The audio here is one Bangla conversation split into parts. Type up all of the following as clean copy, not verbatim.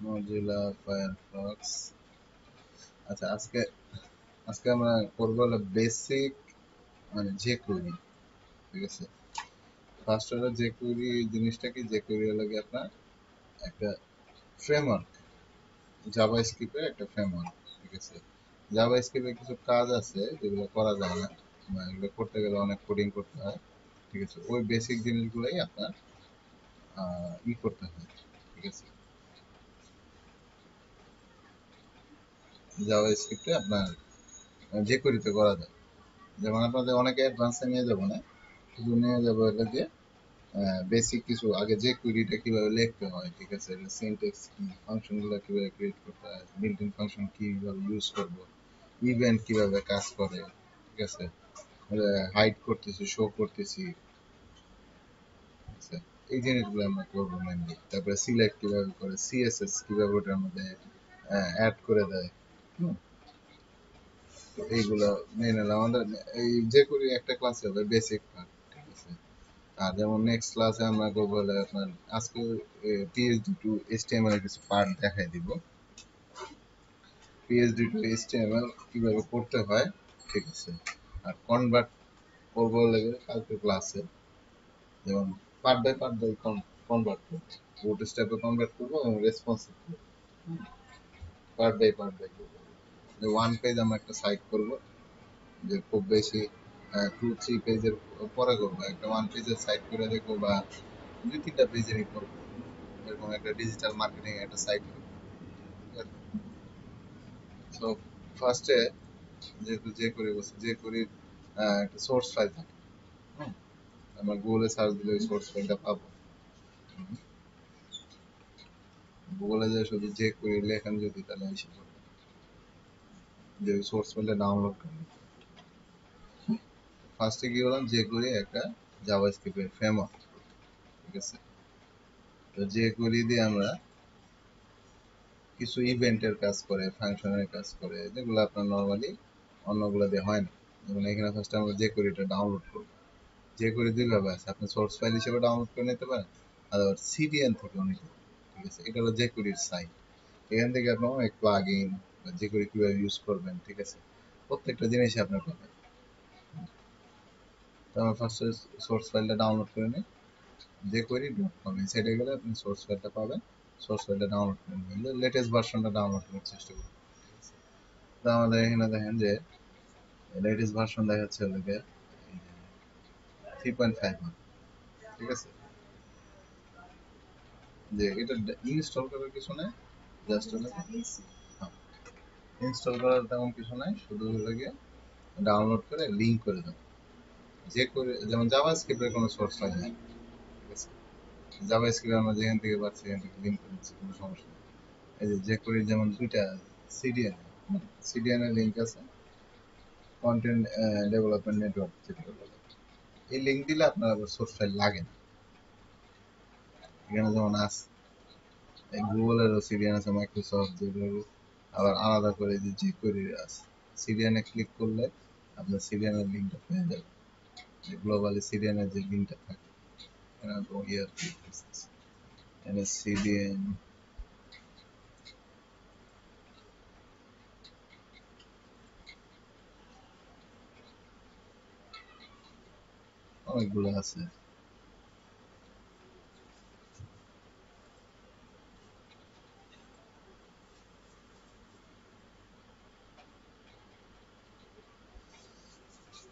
Mozilla Firefox. আচ্ছা, আজকে আজকে আমরা করবো হলো বেসিক মানে jQuery, ঠিক আছে। ফার্স্ট হলো jQuery জিনিসটা কি, jQuery হলো কি আপনার একটা ফ্রেমওয়ার্ক, জাভাস্ক্রিপ্টের একটা ফ্রেমওয়ার্ক, ঠিক আছে। জাভাস্ক্রিপ্টের কিছু কাজ আছে যেগুলো করা যায় না, বা এগুলো করতে গেলে অনেক কোডিং করতে হয়, ঠিক আছে। ওই বেসিক জিনিসগুলোই আপনার করতে হয়, ঠিক আছে। জাভাস্ক্রিপ্টে আপনার jQueryতে করা যায়। যেমন আপনাদের অনেকে অ্যাডভান্সে নিয়ে যাবো না, শুধু নিয়ে যাবো এটা দিয়ে বেসিক কিছু আগে যে কুইরিটা কিভাবে লিখতে হয়, ঠিক আছে, সিনট্যাক্স কি, ফাংশনগুলো কিভাবে ক্রিয়েট করতে হয়, বিল্ট ইন ফাংশন কিভাবে ইউজ করব, ইভেন্ট কিভাবে কাজ করে, ঠিক আছে, হাইড করতেছি, শো করতেছি, ঠিক আছে, এই জিনিসগুলো আমরা করবো মেনলি। তারপরে সিলেক্ট কিভাবে করে, সিএসএস কিভাবে ওটার মধ্যে অ্যাড করে দেয়। হুম, তো এইগুলো মেন হলো আমাদের এই যে করি একটা ক্লাসে হবে বেসিক পার্ট, ঠিক আছে। আর যেমন নেক্সট ক্লাসে আমরা করবো হলে আপনার আজকে পিএইচডি টু এইচটিএমএল এর কিছু পার্ট দেখাই দিব, পিএইচডি টু এইচটিএমএল কিভাবে করতে হয়, ঠিক আছে। আর কনভার্ট করবো লেগে কালকে ক্লাসে, যেমন পার্ট বাই কনভার্ট করবো, বুট স্টেপে কনভার্ট করবো এবং রেসপন্সিভ করবো, পার্ট বাই করবো। যে ওয়ান পেজ আমরা একটা সাইট করবো, যে খুব বেশি 2-3 পেজের পরে করবো, একটা ওয়ান পেজের সাইট করে দেখবো, বা 2-3টা পেজেরই করবো, এরকম একটা ডিজিটাল মার্কেটিং একটা সাইট করবো, ঠিক আছে। সো ফার্স্টে যেহেতু যে করি একটা সোর্স ফাইল থাকে, হুম, আমরা গুগলে সার্চ দিলে ওই সোর্স ফাইলটা পাবো। গুগলে যে শুধু যে করি লেখেন যদি, তাহলে এসে পড়বে যে ওই সোর্স ফাইলটা ডাউনলোড করে নিতে। ফার্স্টে কি করলাম, যে করি একটা জাভাস্ক্রিপ্টের ফ্রেমওয়ার্ক, ঠিক আছে। তো যে করি দিয়ে আমরা কিছু ইভেন্টের কাজ করে, ফাংশনের কাজ করে, যেগুলো আপনার নর্মালি অন্যগুলো দিয়ে হয় না। যেমন এখানে ফার্স্টে আমরা যে করিটা ডাউনলোড করবো, যে করে দুইভাবে আছে, আপনি সোর্স ফাইল হিসেবে ডাউনলোড করে নিতে পারেন, আর সিডিএন থেকেও নিতে পারেন, ঠিক আছে। এটা হলো জেকুরির সাইট, এখান থেকে আপনি অনেক প্লাগ ইন বা জেকুরি কিভাবে ইউজ করবেন, ঠিক আছে, প্রত্যেকটা জিনিসই আপনার পাবেন। তো আমরা ফার্স্টে সোর্স ফাইলটা ডাউনলোড করে নিই, jQuery.com এই সাইটে গেলে আপনি সোর্স ফাইলটা পাবেন, সোর্স ফাইলটা ডাউনলোড করে নিলে লেটেস্ট ভার্সনটা ডাউনলোড করার চেষ্টা করুন, ঠিক আছে। তো আমাদের এখানে দেখেন যে লেটেস্ট ভার্সন দেখাচ্ছে হলো গিয়ে 3.5, ঠিক আছে। যে এটা ইনস্টল করার কিছু নেই, জাস্ট হলো ইনস্টল করার তেমন কিছু নাই, শুধু হলো গিয়ে ডাউনলোড করে লিঙ্ক করে দাও। যে করে যেমন জাভাস্ক্রিপ্টের কোনো সোর্স ফাইল নেই, ঠিক আছে, জাভাস্ক্রিপ্ট আমরা যেখান থেকে পাচ্ছি সেখান থেকে লিঙ্ক করে দিচ্ছি, কোনো সমস্যা নেই। এই যে করে যেমন দুইটা সিডিএন, সিডিএন এর লিঙ্ক আছে, কন্টেন্ট ডেভেলপমেন্ট নেটওয়ার্ক যেটা বলে, এই লিঙ্ক দিলে আপনার আবার সোর্স ফাইল লাগে না। এখানে যেমন আছে গুগলের সিডিএন আছে, মাইক্রোসফট, যেগুলো আবার আলাদা করে যে করে আছে, সিডিএনে ক্লিক করলে আপনার সিডিএনের লিঙ্কটা পেয়ে যাবে, যে গ্লোবালি সিডিএনের যে লিঙ্কটা থাকে, এখানে সিডিএন অনেকগুলো আছে।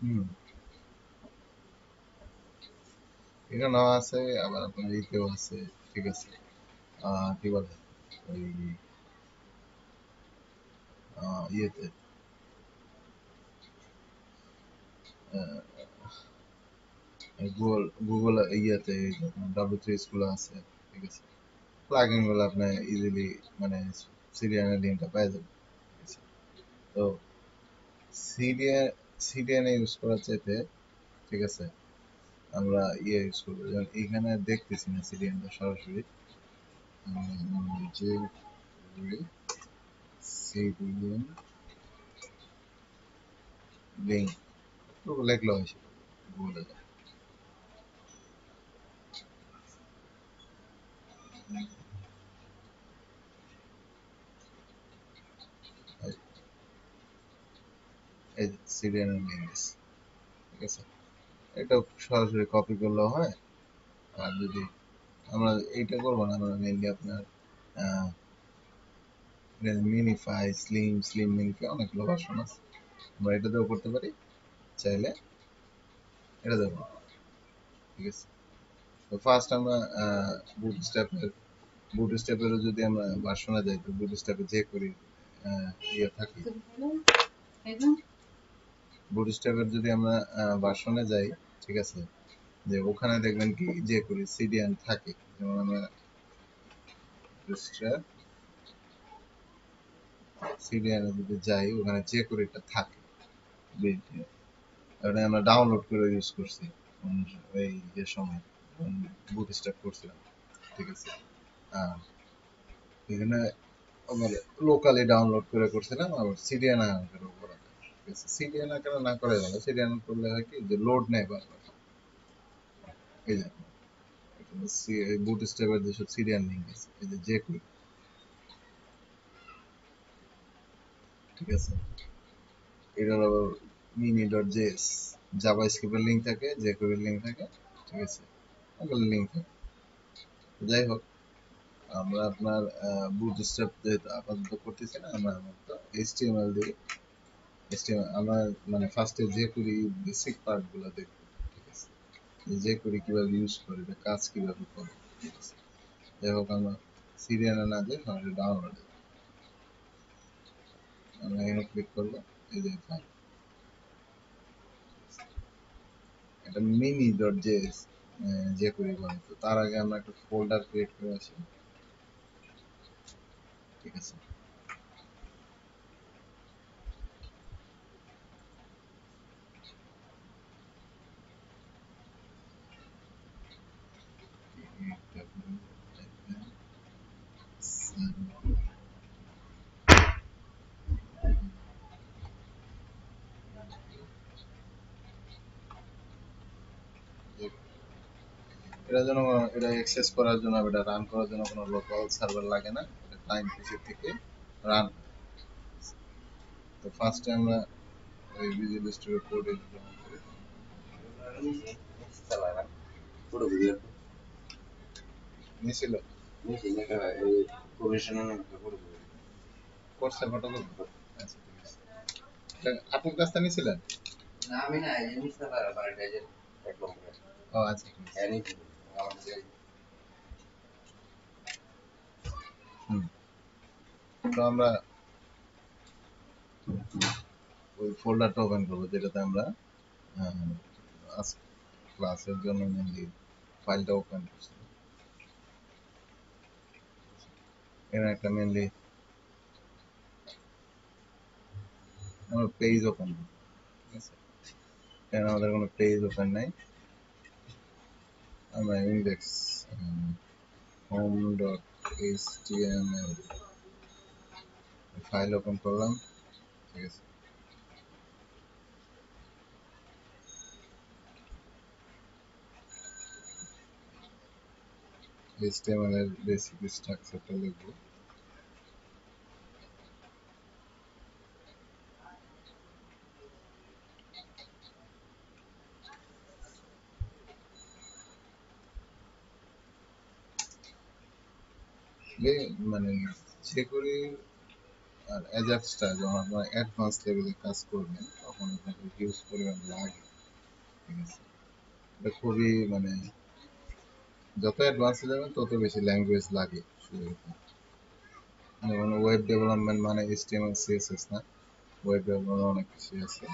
হুম, এখানেও আছে, আবার আপনার ইতেও আছে, ঠিক আছে। কি বলে ওই ইয়েতে গুগল গুগল ইয়েতে W3 গুলো আছে, ঠিক আছে। প্লাগইন গুলো আপনি ইজিলি মানে সিডিএনের লিঙ্কটা পেয়ে যাবেন, ঠিক আছে। তো সিডিএন সিডিএন ইউজ করার চাইতে, ঠিক আছে, আমরা ইউজ করবো, যেমন এখানে দেখতেছি না সিডিএনটা সরাসরি, যে সিডিএন লিঙ্ক তো লেখলো হয়েছে গুগলে, এই সিডিএন এর লিঙ্ক দিচ্ছি, ঠিক আছে। এটা সরাসরি কপি করলেও হয়, আর যদি আমরা এইটা করবো না, আমরা মেইনলি আপনার মিনিফাই, স্লিম মিনিফাই অনেকগুলো ভার্সন আছে, আমরা এটা দিয়েও করতে পারি, চাইলে এটা দেবো, ঠিক আছে। তো ফার্স্ট আমরা বুটস্ট্র্যাপেরও যদি আমরা ভার্সনে যাই, তো বুটস্ট্র্যাপে যে করি ইয়ে থাকে, বুটস্ট্র্যাপের যদি আমরা ভার্সনে যাই, ঠিক আছে, যে ওখানে দেখবেন কি যে করি সিডিএন থাকে, যেমন আমরা বুটস্ট্র্যাপ সিডিএন এ যদি যাই, ওখানে যে করিটা থাকে, এটা আমরা ডাউনলোড করে ইউজ করছি এই যে সময় বুটস্ট্র্যাপ করছিলাম, ঠিক আছে। আর এখানে আমার লোকালি ডাউনলোড করে করছিলাম, আবার সিডিএন আকারেও করা যায়, ঠিক আছে। সিডিএন আকারে না করে ভালো, সিডিএন করলে হয় কি যে লোড নেয় বারবার, এই যে বুটস্ট্র্যাপের যেসব সিডিএন লিঙ্ক আছে, এই যে jQuery, ঠিক আছে, এটার আবার mini.js জাভাস্ক্রিপ্টের লিঙ্ক থাকে, jQuery লিঙ্ক থাকে, ঠিক আছে, ওগুলো লিঙ্ক থাকে। যাই হোক, আমরা আপনার বুটস্ট্র্যাপ যেহেতু আপাতত করতেছি না, আমরা আপাতত HTML দিয়ে আমরা মানে ফার্স্টে jQuery বেসিক পার্টগুলো দেখব, ঠিক আছে, jQuery কিভাবে ইউজ করে, এটা কাজ কিভাবে করে, ঠিক আছে। যাই হোক, আমরা সিরিয়ালে না যাই, সরাসরি ডাউনলোডে আমরা এখানে ক্লিক করবো, এই যে ফাইল, এটা mini.js jQuery বলে। তো তার আগে আমরা একটা ফোল্ডার ক্রিয়েট করে আসি, ঠিক আছে। এটার জন্য এটা অ্যাক্সেস করার জন্য, এটা রান করার জন্য কোনো লোকাল সার্ভার লাগে না, এটা ক্লায়েন্ট পিসি থেকে রান। তো ফার্স্টে আমরা ওই ভিজুয়াল স্টুডিও কোড ইমপ্লিমেন্ট করি, নিছিল কোর্সে ফটো করব, আচ্ছা ঠিক আছে। এটা আপুর কাছ থেকে নিছিলেন? না আমি না, এই জিনিসটা বাড়িটা যে একদম, ও আচ্ছা ঠিক আছে। তো আমরা ওই ফোল্ডারটা ওপেন করবো যেটাতে আমরা ক্লাসের জন্য মেনলি ফাইলটা ওপেন করছি। এখানে একটা মেনলি আমরা পেজ ওপেন করব, ঠিক আছে। এখানে আমাদের কোনো পেজ ওপেন নাই, আমরা ইন্ডেক্স home.html ফাইল ওপেন করলাম, ঠিক আছে। HTML এর বেসিক স্ট্রাকচারটা লিখবো, মানে jQuery আর অ্যাজাক্সটা যখন আপনারা অ্যাডভান্স লেভেলে কাজ করবেন, তখন আপনাদের হিউজ পরিমাণ লাগে, ঠিক আছে। এটা খুবই মানে যত অ্যাডভান্সে যাবেন তত বেশি ল্যাঙ্গুয়েজ লাগে শুরুতে। যেমন ওয়েব ডেভেলপমেন্ট মানে HTML CSS না, ওয়েব ডেভেলপমেন্ট অনেক কিছু আছে।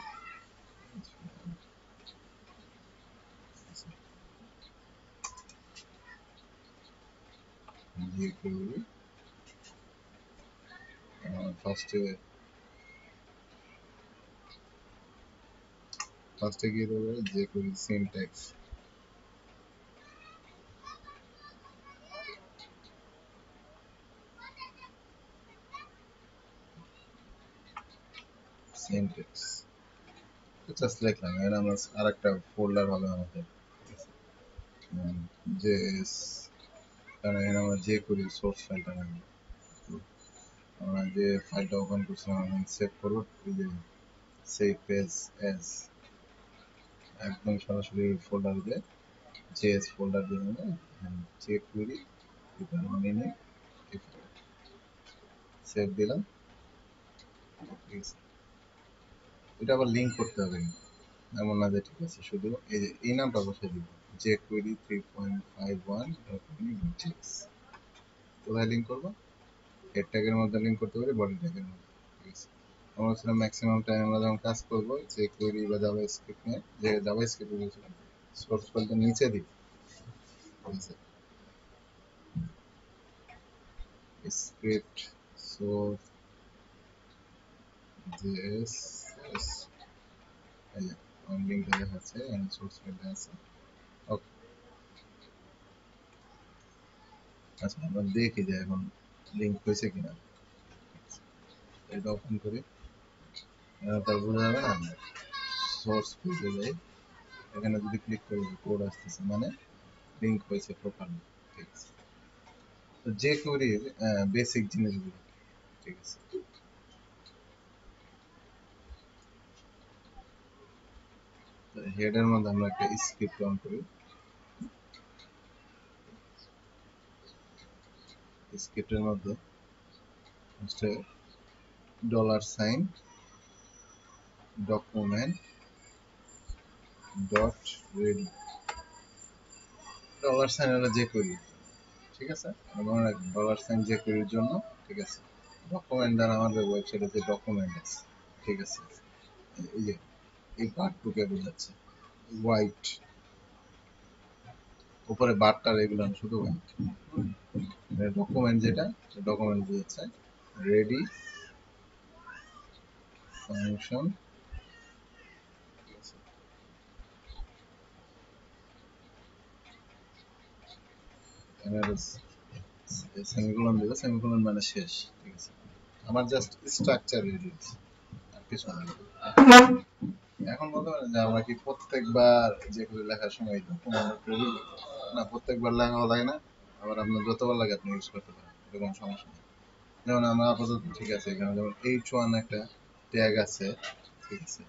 jQuery ফার্স্টে কি দেবো, jQuery সিনট্যাক্স, জাস্ট লিখলাম। এখানে আমরা আরেকটা ফোল্ডার হবে আমাদের, জেএস, কারণ এখানে আমরা jQuery সোর্স ফাইলটা রাখবো, আমরা যে ফাইলটা ওপেন করছিলাম সেভ করবো, সেভ পেজ এস একদম সরাসরি ফোল্ডার দিয়ে জেএস ফোল্ডার দিয়ে নেবে চেক করি মিনি সেভ দিলাম। ঠিক আছে, এটা আবার লিঙ্ক করতে হবে এমন না যে ঠিক আছে শুধু এই যে এই নামটা বসে দিব যে কোয়েরি 3.51.mini.js কোথায় লিঙ্ক করবো হেড ট্যাগের মধ্যে লিঙ্ক করতে পারি বডি ট্যাগের মধ্যে। ঠিক আছে, আমরা ছিলাম ম্যাক্সিমাম টাইম আমরা যখন কাজ করবো যে কোয়েরি বা জাভাস্ক্রিপ্ট নিয়ে যে জাভাস্ক্রিপ্ট বলেছিলাম সোর্স ফাইলটা নিচে দিই। ঠিক আছে, স্ক্রিপ্ট সোর্স জেএস এই যে লিঙ্কটা দেখাচ্ছে সোর্স ফাইলটা আছে। ওকে, আচ্ছা আমরা দেখি যে এখন লিঙ্ক হয়েছে কিনা। এটা ওপেন করি, তার বোঝা যাবে না সোর্স পেজে যাই, এখানে যদি ক্লিক করি কোড আসতেছে মানে লিঙ্ক হয়েছে প্রপারলি। ঠিক আছে, তো যে কোয়েরির বেসিক জিনিসগুলো। ঠিক আছে, হেডের মধ্যে আমরা একটা স্ক্রিপ্ট অন করি, স্ক্রিপ্টের মধ্যে হচ্ছে $সাইন ডকুমেন্ট ডট রেডি। $সাইন হলো যে কোয়েরি। ঠিক আছে, মনে রাখবেন $সাইন যে কোয়েরির জন্য। ঠিক আছে, ডকুমেন্ট দ্বারা আমাদের ওয়েবসাইটে যে ডকুমেন্ট আছে। ঠিক আছে, এই যে এই পার্টটুকে বোঝাচ্ছে হোয়াইট, উপরে বারটা রেগুলার শুধু হোয়াইট। ডকুমেন্ট যেটা ডকুমেন্ট বোঝাচ্ছে রেডি ফাংশন। সেমিকোলন দিবে, সেমিকোলন মানে শেষ। ঠিক আছে, আমার জাস্ট স্ট্রাকচার রেডি আর কিছু না। এখন বলতে পারেন যে আমরা কি প্রত্যেকবার যেগুলো লেখার সময় না প্রত্যেকবার লেখা লাগে না, আবার আপনার যতবার লাগে আপনি ইউজ করতে পারেন, এরকম সমস্যা নেই। যেমন আমরা আপাতত ঠিক আছে এখানে যেমন H1 একটা ট্যাগ আছে। ঠিক আছে,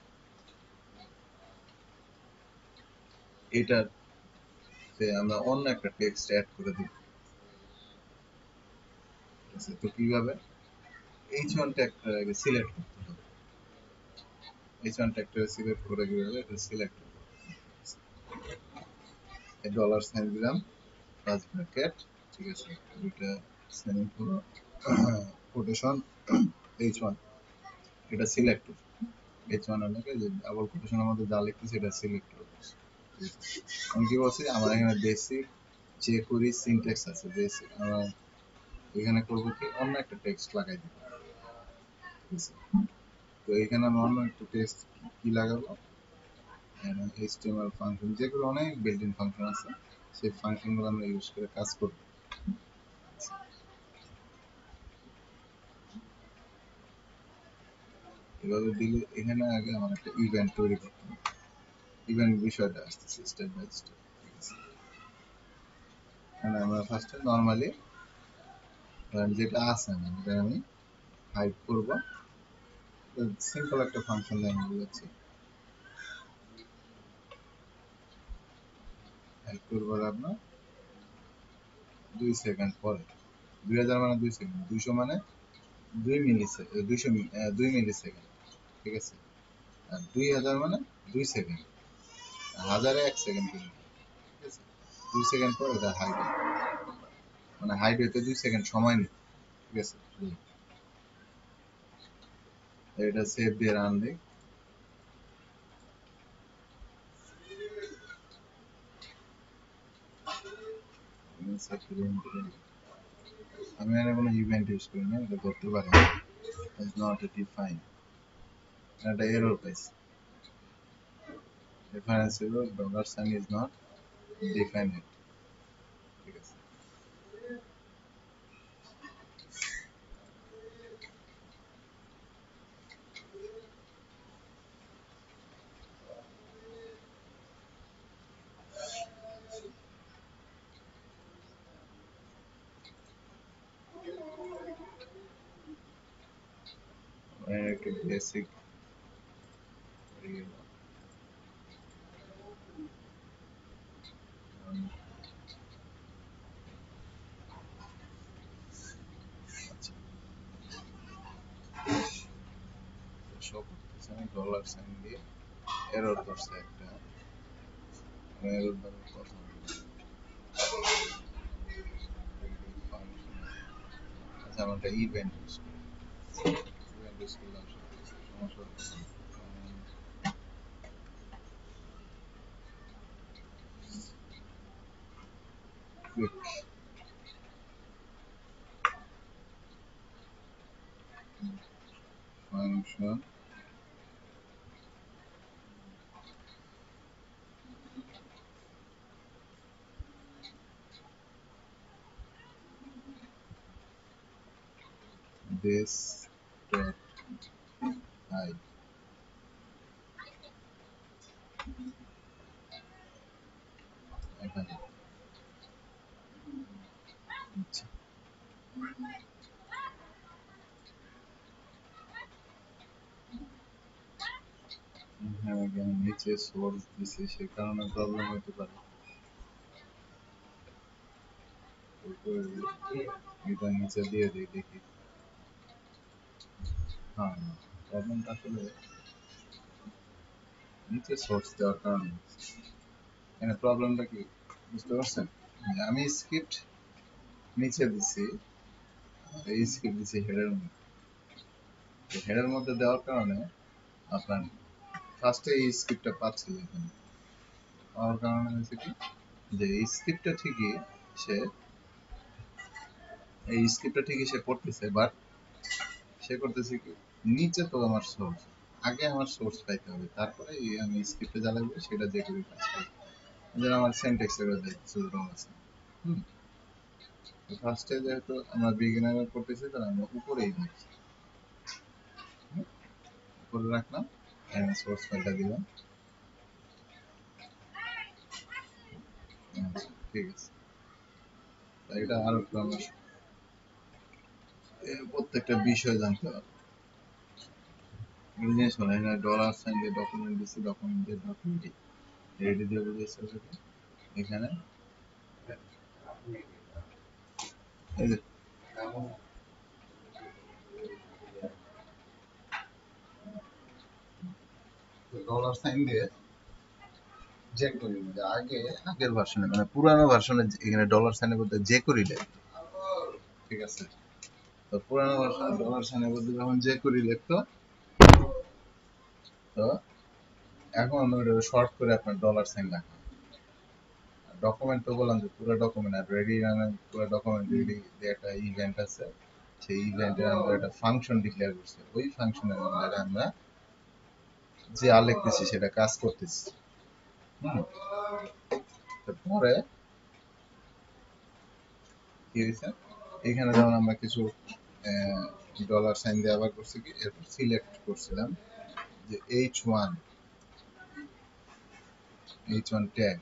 এটাতে আমরা অন্য একটা টেক্সট অ্যাড করে দিব। ঠিক আছে, তো কিভাবে H1 ট্যাগটা আগে সিলেক্ট করতে হবে। H1 ট্যাগটা সিলেক্ট করে কিভাবে এটা সিলেক্ট করব, এই $সাইন দিলাম প্লাস ব্র্যাকেট। ঠিক আছে, দুইটা সেমিকোলন কোটেশন H1 এটা সিলেক্ট করব। H1 হলে যে ডাবল কোটেশন আমাদের যা লিখতেছে এটা সিলেক্ট করব। আমি কি বলছি আমার এখানে বেসিক যে কোয়েরি সিনট্যাক্স আছে বেসিক, আমরা এখানে করব কি অন্য একটা টেক্সট লাগাই দিব। ঠিক আছে, তো এখানে আমি অন্য একটা টেক্সট কি লাগাবো, HTML ফাংশন যেগুলো অনেক বিল্ট ইন ফাংশন আছে সেই ফাংশনগুলো আমরা ইউজ করে কাজ করব। এভাবে দিলে এখানে আগে আমার একটা ইভেন্ট তৈরি করতে হবে, ইভেন্ট বিষয়টা আসতেছে স্টেপ বাই স্টেপ। ঠিক আছে, এখানে আমরা ফার্স্টে নর্মালি যেটা আছে এটা আমি হাইড করব, সিম্পল একটা ফাংশন দিয়ে আমি বলেছি হাইড করব আপনার 2 সেকেন্ড পরে। 2000 মানে 2 সেকেন্ড, 200 মানে 2 মিলি সেকেন্ড, 2 মিলি সেকেন্ড। ঠিক আছে, আর 2000 মানে 2 সেকেন্ড, হাজারে 1 সেকেন্ড করে। ঠিক আছে, 2 সেকেন্ড পর এটা হাইড, মানে হাইড হইতে 2 সেকেন্ড সময় নেই। ঠিক আছে, এটা সেভ দিয়ে রান দিই। আমি এখানে কোনো ইভেন্ট ইউজ করি না, এটা করতে পারি ইজ নট ডিফাইন, এটা এরর পাইছি রেফারেন্স হলো $সাইন ইজ নট ডিফাইন্ড। ঠিক আছে, একটু বেসিক গেল। শো করতেছে আমি ডলার সাইন দিয়ে এরর করছে একটা, এরর দ্বারা কথা আচ্ছা আমার একটা ইভেন্ট ইউজ করি, ইভেন্ট ইউজ করলে সমস্যা হচ্ছে quick function this dot hide এখানে। আচ্ছা হ্যাঁ again নিচে সোর্স দিছে সে কারণে প্রবলেম হতে পারে। এটা নিচে দিয়ে দিই দেখি। হ্যাঁ প্রবলেমটা আসলে নিচে সোর্স দেওয়ার কারণে। এখানে প্রবলেমটা কি বুঝতে পারছেন? আমি স্ক্রিপ্ট নিচে দিছি, এই স্ক্রিপ্ট দিছি হেডের মধ্যে। হেডের মধ্যে দেওয়ার কারণে আপনার ফার্স্টে এই স্ক্রিপ্টটা পাচ্ছি এখানে, পাওয়ার কারণে হচ্ছে কি যে এই স্ক্রিপ্টটা ঠিকই সে পড়তেছে, বাট সে করতেছে কি নিচে তো আমার সোর্স, আগে আমার সোর্স পাইতে হবে, তারপরে আমি স্ক্রিপ্টে যা লাগবে সেটা যে করে কাজ করব। যেন আমার সিনট্যাক্স এর কিছু রং আছে। ফার্স্টে যেহেতু আমরা বিগিনার করতেছি তাহলে আমরা উপরেই দিচ্ছি, উপরে রাখলাম, এখানে সোর্স ফাইলটা দিলাম। ঠিক আছে, এটা আরো একটু আমরা প্রত্যেকটা বিষয় জানতে হবে। জিনিস হলো এখানে ডলার সাইন দিয়ে ডকুমেন্ট দিচ্ছি, ডকুমেন্ট দিয়ে ডকুমেন্ট রেডি দিয়ে বুঝেছে এখানে এই যে ডলার সাইন দিয়ে যে করি আগে আগের ভার্সনে মানে পুরানো ভার্সনে এখানে ডলার সাইনের বলতে যে করি দেয়। ঠিক আছে, তো পুরানো ভার্সনে ডলার সাইনের বলতে যখন যে করি লিখতো, তো এখন ওটা শর্ট করে আপনার ডলার সাইন রাখা। ডকুমেন্ট তো বললাম যে পুরো ডকুমেন্ট আর রেডি রানার পুরো ডকুমেন্ট রেডি যে একটা ইভেন্ট আছে, সেই ইভেন্টে আমরা একটা ফাংশন ডিক্লেয়ার করছি, ওই ফাংশনের মধ্যে আমরা যে লিখতেছি সেটা কাজ করতেছি। তারপরে কি হয়েছে এখানে যেমন আমরা কিছু ডলার সাইন দিয়ে আবার করছি কি এরপর সিলেক্ট করছিলাম যে h1 ট্যাগ,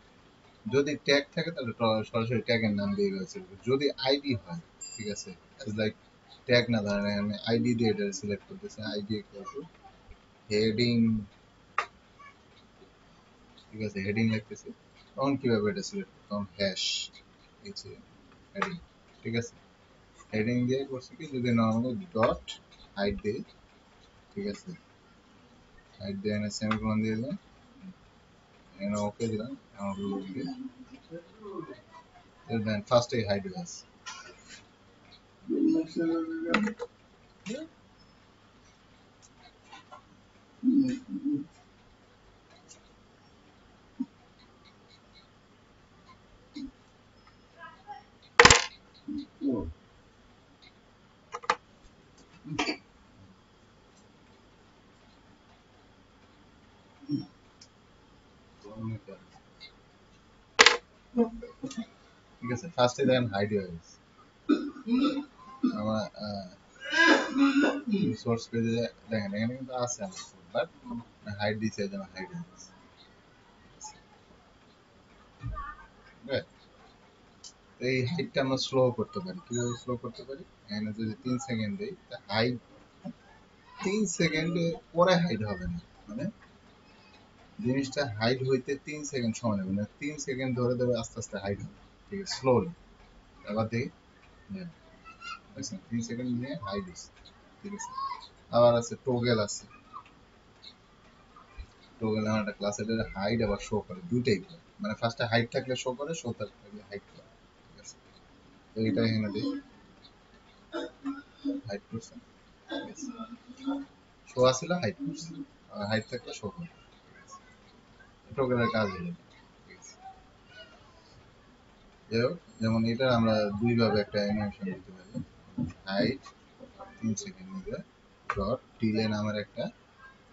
যদি ট্যাগ থাকে তাহলে সরাসরি ট্যাগের নাম দিয়ে গেছে, যদি আইডি হয় ঠিক আছে লাইক ট্যাগ না ধরেন আমি আইডি দিয়ে এটা সিলেক্ট করতেছি, আইডি ইকুয়াল টু হেডিং, ঠিক আছে হেডিং লিখতেছি, তখন কিভাবে এটা সিলেক্ট করতে তখন হ্যাশ হেডিং, ঠিক আছে হেডিং দিয়ে করছি কি যদি নর্মালি ডট হাইড দেই, ঠিক আছে হাইড দিয়ে এনে সেমিকোলন দিয়ে দিলাম, এখানে ওকে দিলাম, আমার লোড দিয়ে দেন ফার্স্টে হাইড হয়ে আছে। ঠিক আছে ফার্স্টে দেখেন হাইড হয়ে গেছে আমার সোর্স পেজে, দেখেন এখানে কিন্তু আছে আমার বাট হাইড দিছে যেন হাইড হয়ে গেছে। এই হাইটটা আমরা স্লো করতে পারি, কিভাবে স্লো করতে পারি, এখানে যদি 3 সেকেন্ড দেই হাইট 3 সেকেন্ড পরে হাইড হবে না, মানে জিনিসটা হাইড হইতে 3 সেকেন্ড সময় নেবে, না 3 সেকেন্ড ধরে ধরে আস্তে আস্তে হাইড হবে, ঠিক আছে, স্লোলি। আবার দেখি, হ্যাঁ, দেখছেন 3 সেকেন্ড নিয়ে হাইড হচ্ছে, ঠিক আছে। আবার আছে টোগেল আছে, টোগেল আমার একটা ক্লাস, এটা হাইড আবার শো করে, দুইটাই করে, মানে ফার্স্টে হাইড থাকলে শো করে, শো থাকলে হাইড করে, ঠিক আছে। তো এটা এখানে দিই, হাইড করছে, ঠিক আছে, শো আসছিল হাইড করছে, আর হাইড থাকলে শো করে, টোগেলের কাজ হলো, ঠিক আছে। যাই হোক, যেমন এটা আমরা দুইভাবে একটা অ্যানিমেশন দিতে পারি, হাইড 3 সেকেন্ড নিবে, ডট ডিলে নামের একটা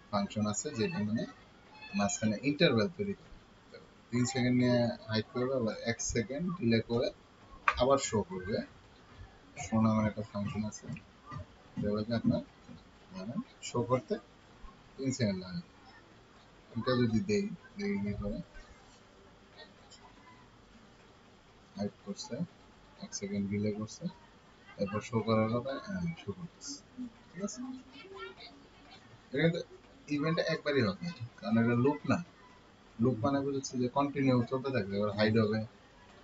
ফাংশন আছে, যেটা মানে মাঝখানে ইন্টারভ্যাল তৈরি করে, 3 সেকেন্ড নিয়ে হাইড করবে, আবার 1 সেকেন্ড ডিলে করে আবার শো করবে, শো নামের একটা ফাংশন আছে, যেগুলোকে আপনার মানে শো করতে 3 সেকেন্ড লাগে। এটা যদি দেই, দেখি কি করে, হাইড করছে, 1 সেকেন্ড ডিলে করছে, তারপর শো করার কথা, শো করতেছে, ঠিক আছে। এটা কিন্তু ইভেন্টটা একবারই হবে, কারণ এটা লুপ না, লুপ মানে বুঝেছি যে কন্টিনিউ চলতে থাকবে, এবার হাইড হবে,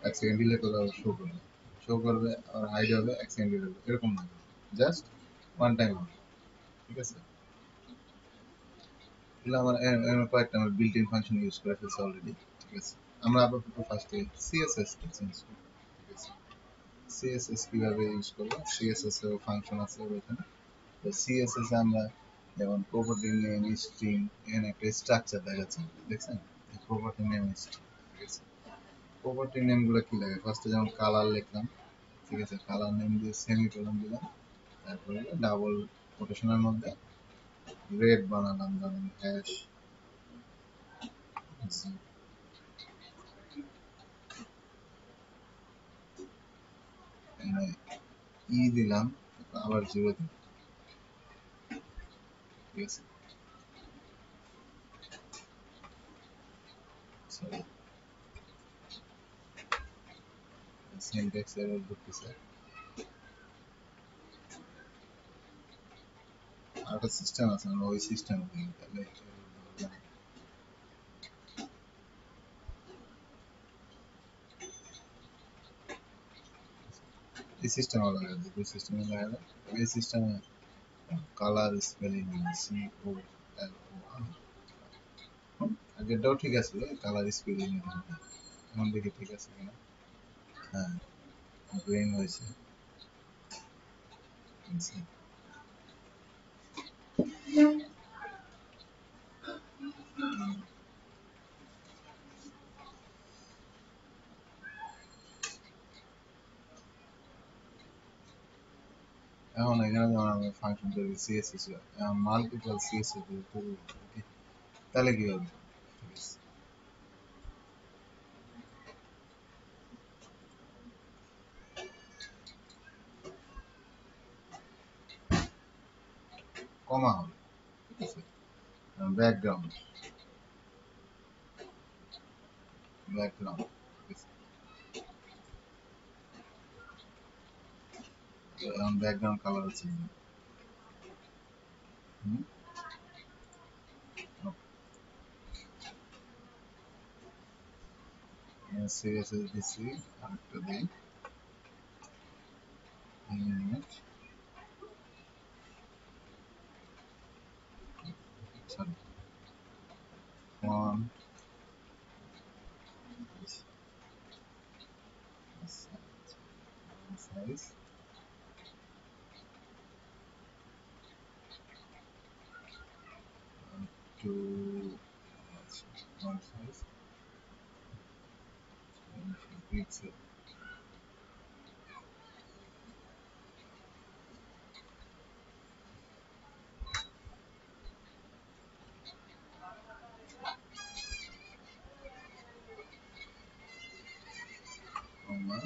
1 সেকেন্ড ডিলে করে আবার শো করবে, শো করবে আবার হাইড হবে, 1 সেকেন্ড ডিলে করবে, এরকম না, জাস্ট ওয়ান টাইম হবে, ঠিক আছে। এগুলো আমার কয়েকটা আমার বিল্ট ইন ফাংশন ইউজ করে ফেলছে অলরেডি, ঠিক আছে। আমরা আপাতত ফার্স্টে সিএসএস টা চেঞ্জ করি, ঠিক আছে। সিএসএস কিভাবে ইউজ করবো, সিএসএস এর ফাংশন আছে ওখানে। তো সিএসএস এ আমরা যেমন প্রপার্টি নেম স্ট্রিং, এখানে একটা স্ট্রাকচার দেখাচ্ছে, দেখছেন, প্রপার্টি নেম স্ট্রিং, ঠিক আছে। প্রপার্টি নেম গুলো কি লাগে, ফার্স্টে যেমন কালার লিখলাম, ঠিক আছে, কালার নেম দিয়ে সেমিকোলন দিলাম, তারপরে ডাবল কোটেশনের মধ্যে রেড বানালাম, ধরেন হ্যাশ, ই দিলাম, আবার জিরো দিলাম, ঠিক আছে। সরি, সিনট্যাক্স এরর ঢুকতেছে। আরেকটা সিস্টেম আছে, আমরা ওই সিস্টেমে দিই, তাহলে এই সিস্টেম আলাদা, দুই সিস্টেমে লাগালে, এই সিস্টেমে কালার স্পেলিং সি ও এল ও আর, আগেরটাও ঠিক আছে, কালার স্পেলিং এখন দেখি ঠিক আছে কিনা, হ্যাঁ, গ্রেন হয়েছে, আচ্ছা। এখন এখানে যখন আমরা ফাংশন তৈরি সিএসএস, এখন মাল্টিপল সিএসএস তৈরি, তাহলে কি হবে, ঠিক আছে, কমা হবে, ঠিক আছে, ব্যাকগ্রাউন্ড, ব্যাকগ্রাউন্ড, ঠিক আছে, এখন ব্যাকগ্রাউন্ড কালার হচ্ছে, সিএসএস দিচ্ছি, আরেকটা দিই, image, sorry, font size, two font size pixel, comma,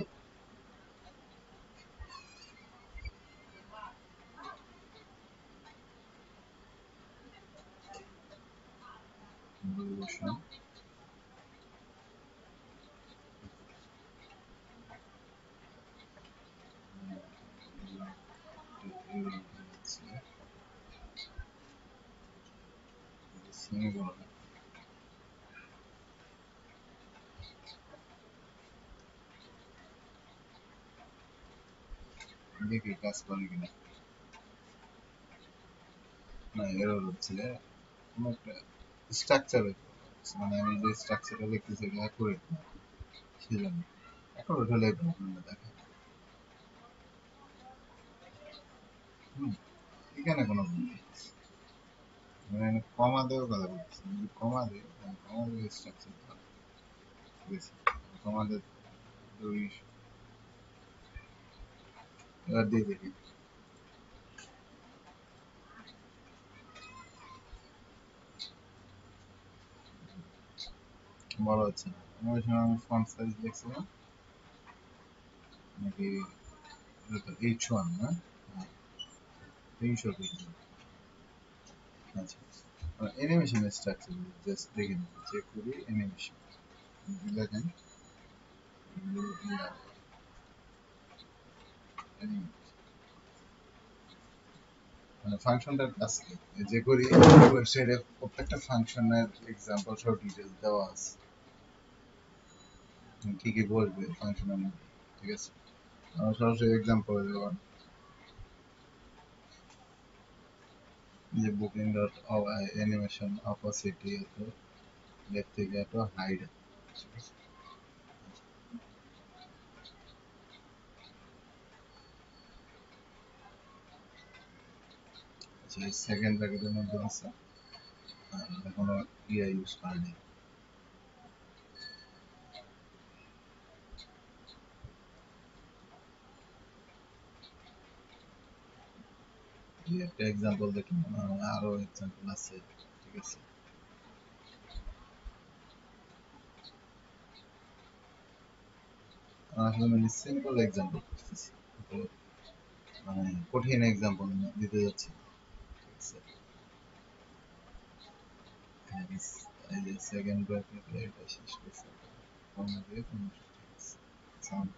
revolution, semicolon, দেখি কাজ করে কিনা। না এরর হচ্ছে, কোনো একটা স্ট্রাকচার, মানে আমি যে স্ট্রাকচারটা দেখতেছি এটা অ্যাকুরেট না, সেজন্য অ্যাকুরেট হলে প্রবলেমটা দেখা যায়। এখানে কোনো ভুল নেই, মানে কমা দেওয়ার কথা বলতেছি, যদি কমা দেয় কমা দিয়ে স্ট্রাকচার ঠিক আছে, কমা দিয়ে দুই, এবার দিয়ে দেখি বড় হচ্ছে না। ওই সময় আমি ফন্ট সাইজ দেখছিলাম নাকি, এটা তো H1 না, 300 পিক্সেল। আচ্ছা অ্যানিমেশন স্ট্রাকচার জাস্ট দেখে নিন, চেক করি অ্যানিমেশন দেখেন, মানে ফাংশনটার কাজ কি, যে করি ওয়েবসাইটে প্রত্যেকটা ফাংশনের এক্সাম্পল সহ ডিটেইলস দেওয়া আছে, কি কি বলবে ফাংশনের মধ্যে, ঠিক আছে। আমরা সরাসরি এক্সাম্পল দেব, যে বুকিং ডট অ্যানিমেশন অপাসিটি এত লেফট থেকে এত হাইড, ঠিক আছে। আচ্ছা এই সেকেন্ড ব্র্যাকেটের মধ্যে আছে, এটা কোনো ইয়া ইউজ করেনি। একটা এক্সাম্পল দেখি, আরো এক্সাম্পল আছে, ঠিক আছে। আসলে আমি সিম্পল এক্সাম্পল করতেছি, তো মানে কঠিন এক্সাম্পল দিতে যাচ্ছি, ঠিক আছে। এই যে সেকেন্ড ব্র্যাকেট এটা শেষ করছে, কমা দিয়ে কোনো, ঠিক আছে, সাউন্ড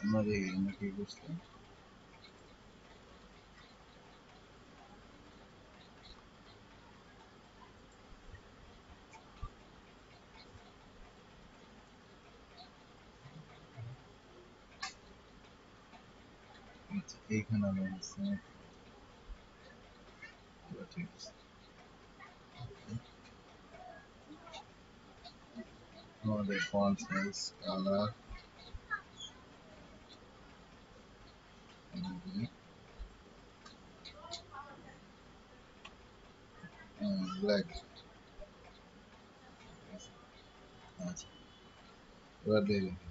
আমরা দেখি আমরা কি করছি। আচ্ছা এইখানে আমরা ঠিক আছে, আমাদের ফন্ট সাইজ কালার ব্ল্যাক, আচ্ছা এবার দিয়ে দেখি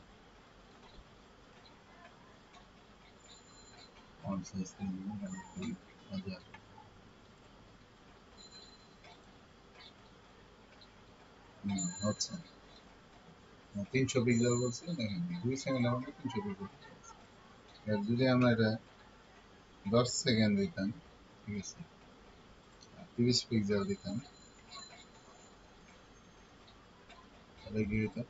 ফন্ট সাইজ 1000, হচ্ছে 300 পিক্সেল বলছে, দেখেন 2 সেকেন্ডের মধ্যে 300 পিক্সেল। এবার যদি আমরা এটা 10 সেকেন্ড দিতাম, ঠিক আছে, 30 পিক্সেল দিতাম, তাহলে কি হতো,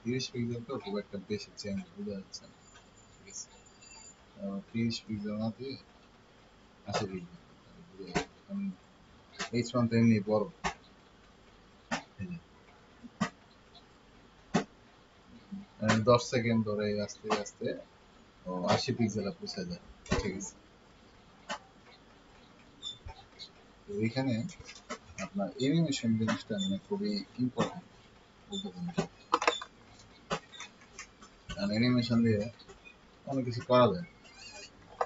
30 পিক্সেল তো খুব একটা বেশি চেঞ্জ বোঝা যাচ্ছে না, ঠিক আছে। 30 পিক্সেল না দিয়ে 80 পিক্সেল বোঝা যাচ্ছে, কারণ H1 তো এমনি বড়, এই যে 10 সেকেন্ড ধরে আস্তে আস্তে 80 পিক্সেলে পৌঁছে যায়, ঠিক আছে। তো এখানে আপনার অ্যানিমেশন জিনিসটা মানে খুবই ইম্পর্টেন্ট, কারণ অ্যানিমেশন দিয়ে অনেক কিছু করা যায়,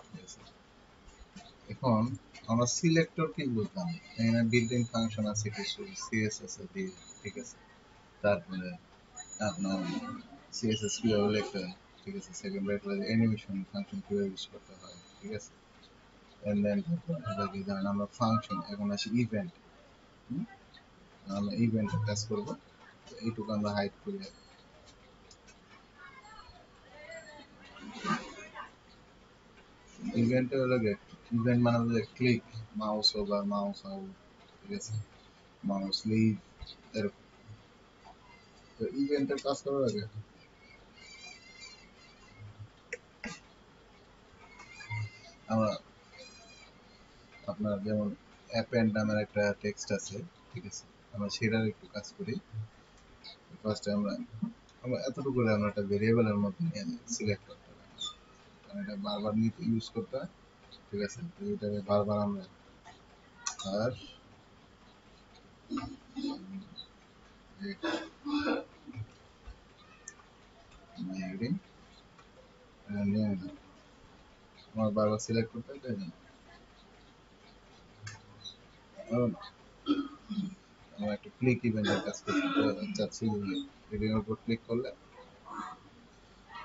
ঠিক আছে। এখন আমরা সিলেক্টর কি বলতাম, এখানে বিল্ট ইন ফাংশন আছে কিছু, সিএসএস দিয়ে, ঠিক আছে। তারপরে আপনার সিএসএস কিভাবে লিখতে হয়, ঠিক আছে। সেকেন্ড ব্র্যাকেটে অ্যানিমেশন ফাংশন কিভাবে ইউজ করতে হয়, ঠিক আছে। এন্ড দেন এটাকে ধরেন আমরা ফাংশন, এখন আসি ইভেন্ট, আমরা ইভেন্টের কাজ করবো, এইটুকু আমরা হাইড করি। ইভেন্টে হলো গিয়ে, ইভেন্ট মানে হলো click, mouse over, mouse out, ঠিক আছে, মাউস লিভ, এরকম। তো ইভেন্টের কাজ করার আগে আমরা আপনার যেমন অ্যাপেন্ড নামের একটা টেক্সট আছে, ঠিক আছে, আমরা সেটার একটু কাজ করি। ফার্স্টে আমরা আমরা এতটুকু করে আমরা একটা ভেরিয়েবলের মধ্যে নিয়ে সিলেক্ট করতে হবে, কারণ এটা বারবার নিতে ইউজ করতে হয়, ঠিক আছে। তো এটাকে বারবার আমরা আর হেডিং নিয়ে নিলাম, আমার বারবার সিলেক্ট করতে হয়, তাই না? এখন আমরা একটা ক্লিক ইভেন্টের কাজ করতে চাচ্ছি, হেডিং এর উপর ক্লিক করলে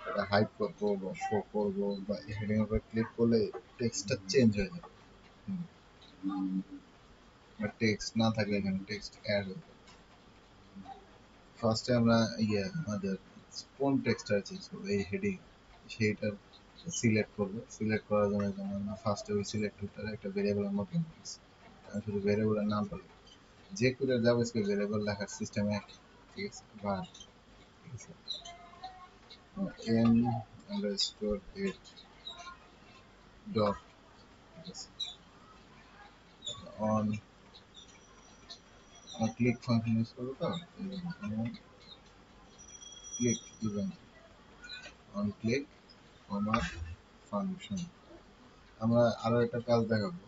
এটা হাইড করবো বা শো করবো, বা হেডিং এর উপর ক্লিক করলে টেক্সটটা চেঞ্জ হয়ে যাবে। টেক্সট না থাকলে এখানে টেক্সট অ্যাড হয়ে যাবে। ফার্স্টে আমরা আমাদের কোন টেক্সটটা চেঞ্জ করবো, এই হেডিং, সেইটা সিলেক্ট করবো। সিলেক্ট করার জন্য আমরা ফার্স্টে ওই সিলেক্টরটার একটা ভেরিয়েবলের মধ্যে নিচ্ছি, শুধু ভেরিয়েবলের নামটা যে করে জাভাস্ক্রিপ্ট ভেরিয়েবল লেখার সিস্টেমে, ঠিক আছে, বা ঠিক আছে n_head ডট, ঠিক আছে, অন ক্লিক ফাংশন ইউজ করবো, তো click event on click comma function. আমরা আরো একটা কাজ দেখাবো,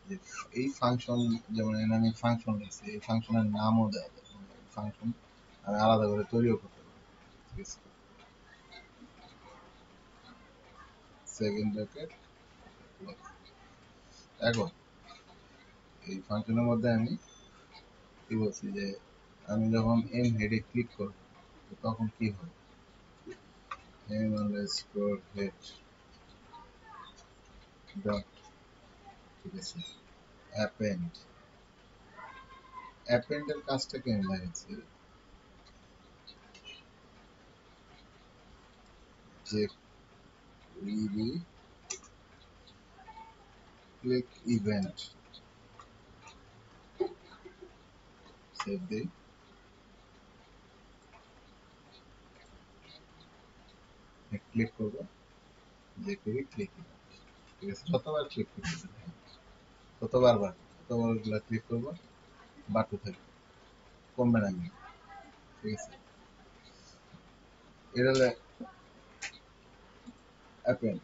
যে এই ফাংশন, যেমন এখানে আমি ফাংশন লিখছি, এই ফাংশনের নামও দেওয়া যায়, ফাংশন আমি আলাদা করে তৈরিও করতে পারি, ঠিক আছে। সেকেন্ড ব্র্যাকেট, এখন এই ফাংশনের মধ্যে আমি কি বলছি, যে আমি যখন এম হেডে ক্লিক করব তখন কি হবে, এম আন্ডারস্কোর হেড ডট, ঠিক আছে, অ্যাপেন্ড। অ্যাপেন্ডের কাজটা কেমন লাগছে, যে query click event, সেভ দিই, ক্লিক করব, যে query click event, ঠিক আছে। যতবার ক্লিক করতেছে ততবার ততবার ক্লিক করব, বাড়তে থাকবে, কমবে না কিন্তু, ঠিক আছে। এটা হলো অ্যাপেন্ড।